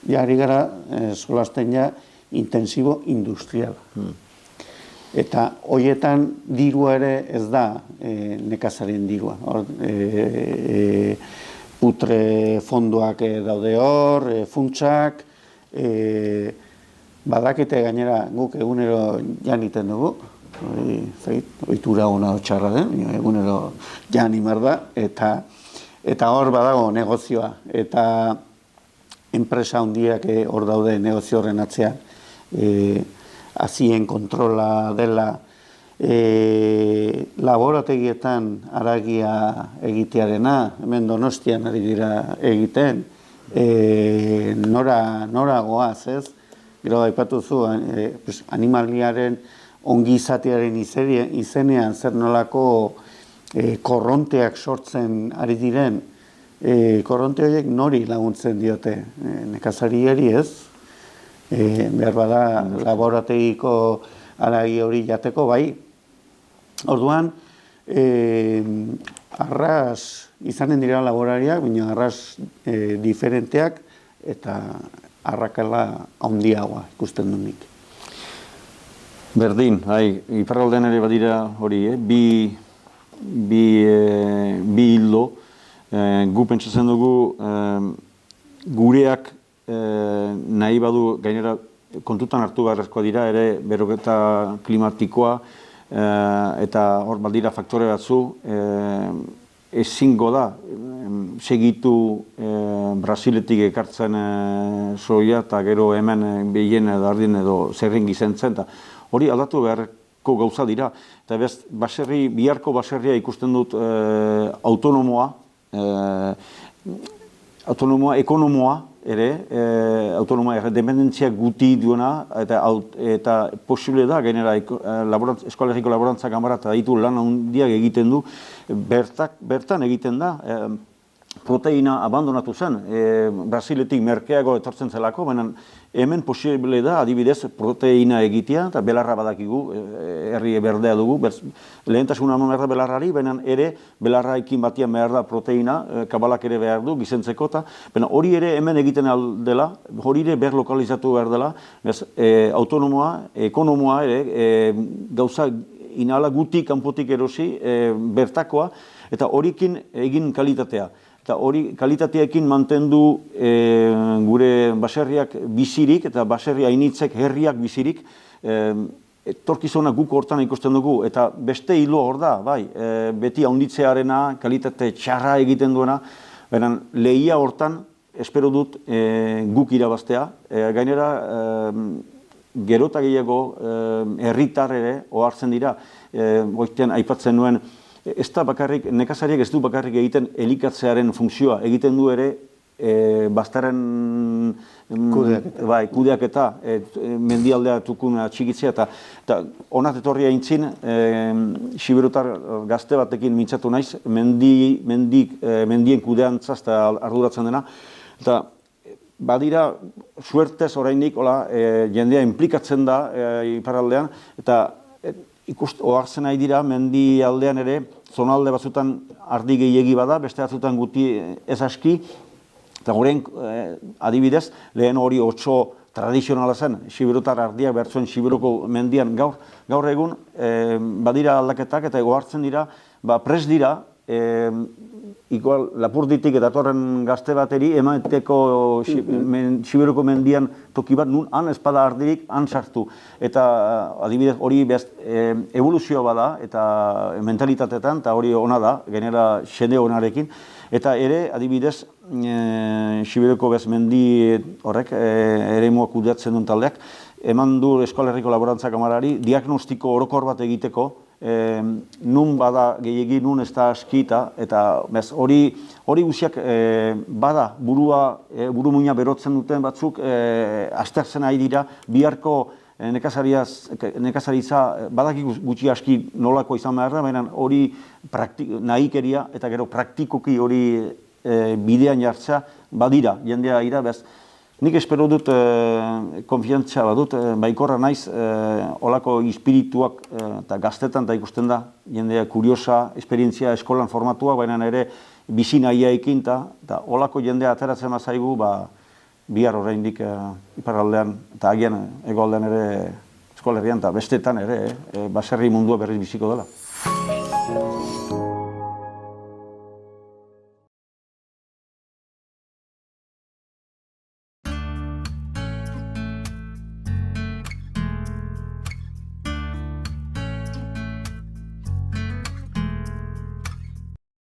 Jari gara solasten ja intensibo industrial. Eta horietan dirua ere ez da nekazarien dirua. Putre fondoak daude hor, funtsak, badakete gainera guk egunero jan iten dugu, ohitura ona txarra den, egunero jan imar da, eta hor badago negozioa, eta enpresa handiak hor daude negozio horren atzean, hazien kontrola dela, laborategietan haragia egitearena, hemen Donostian ari dira egiten, nora goaz, ez? Gero aipatu zu, animaliaren ongizatearen izenean zer nolako korronteak sortzen ari diren, korronte horiek nori laguntzen diote, nekazariari ez, behar bada laborategiko haragi hori jateko bai. Orduan, arras izanen dira laborariak, baina arras diferenteak eta arrakala handiagoa ikusten du nik. Berdin, iparraldean ere badira hori, bi hildo. Gu pentsatzen dugu gureak nahi badu gainera kontutan hartu beharrezkoa dira ere beroketa klimatikoa eta hor baldira faktore batzu ezingo da segitu Brasiletik ekartzen soia eta gero hemen behien edo ardin edo zerrin gizentzen eta hori aldatu beharko gauza dira eta biharko baserria ikusten dut autonomoa, ekonomoa ere, autonomoa dependentzia guti duena eta posible da, gainera Eskolegiko Laborantza Kamara eta ditu lan handiak egiten du, bertan egiten da, proteina abandonatu zen, Brasiletik merkeago etortzen zelako, baina hemen posible da, adibidez, proteina egitea, eta belarra badakigu, herri berdea dugu, lehentasuna behar da belarrari, baina ere belarra ekin batian behar da proteina, kabalak ere behar du, gizentzeko, eta hori ere hemen egiten aldela, hori ere berlokalizatu behar dela, autonomoa, ekonomoa ere, gauza inala gutik, kanpotik erosi, bertakoa, eta horikin egin kalitatea. Eta hori kalitateekin mantendu gure baserriak bizirik eta baserri hainitzek herriak bizirik etorkizuna guk hortan ikusten dugu eta beste hilo hor da, bai, beti haunditzearena, kalitate txarra egiten duena, baina lehia hortan espero dut guk irabaztea, gainera gero eta gehiago herritar ere ohartzen dira, goitean aipatzen nuen, ez da bakarrik, nekazariak ez du bakarrik egiten elikatzearen funtzioa, egiten du ere baztaren kudeaketa, mendialdea tukuna txikitzea, eta honat etorria intzin, siberotar gazte batekin mintzatu naiz, mendien kudeantzaz eta arduratzen dena, eta badira, suertez orainik, jendea implikatzen da iparraldean, eta ohartzen nahi dira, mendi aldean ere, zonalde batzutan ardi gehiegi bada, beste batzutan guti ez aski, eta goren, adibidez, lehen hori otso tradizionala zen, siberotar ardiak behar zuen Siberoko mendian gaur egun, badira aldaketak eta ohartzen dira, prest dira, igual Lapurditik eta torren gazte bateri emateko Siberoko mendian toki bat, nun han espada ardirik, han sartu. Eta adibidez hori evoluzioa bada eta mentalitatetan, eta hori ona da, genera xede onarekin. Eta ere, adibidez, Siberoko mendi horrek, eremua kudeatzen duen taldeak, eman du Eskolegiko Laborantza Kamarari diagnostiko orokor bat egiteko, nun bada gehiegi, nun ez da askita, eta hori guztiak bada burumuina berotzen duten batzuk aztertzen ari dira, biharko nekazaritza badaki gutxi aski nolako izan behar da, baina hori nahikeria eta gero praktikoki hori bidean jartzea badira, jendea ira, nik espero dut, konfiantzia badut, baikorra naiz, olako espirituak eta gaztetan eta ikusten da, jendea kuriosa, esperientzia eskolan formatua, baina ere bizi nahiaekin, eta olako jendea ateratzen bazaigu, bihar oraindik iparraldean, eta agian hegoaldean ere eskolerrian, eta bestetan ere, baserri mundua berriz biziko dela.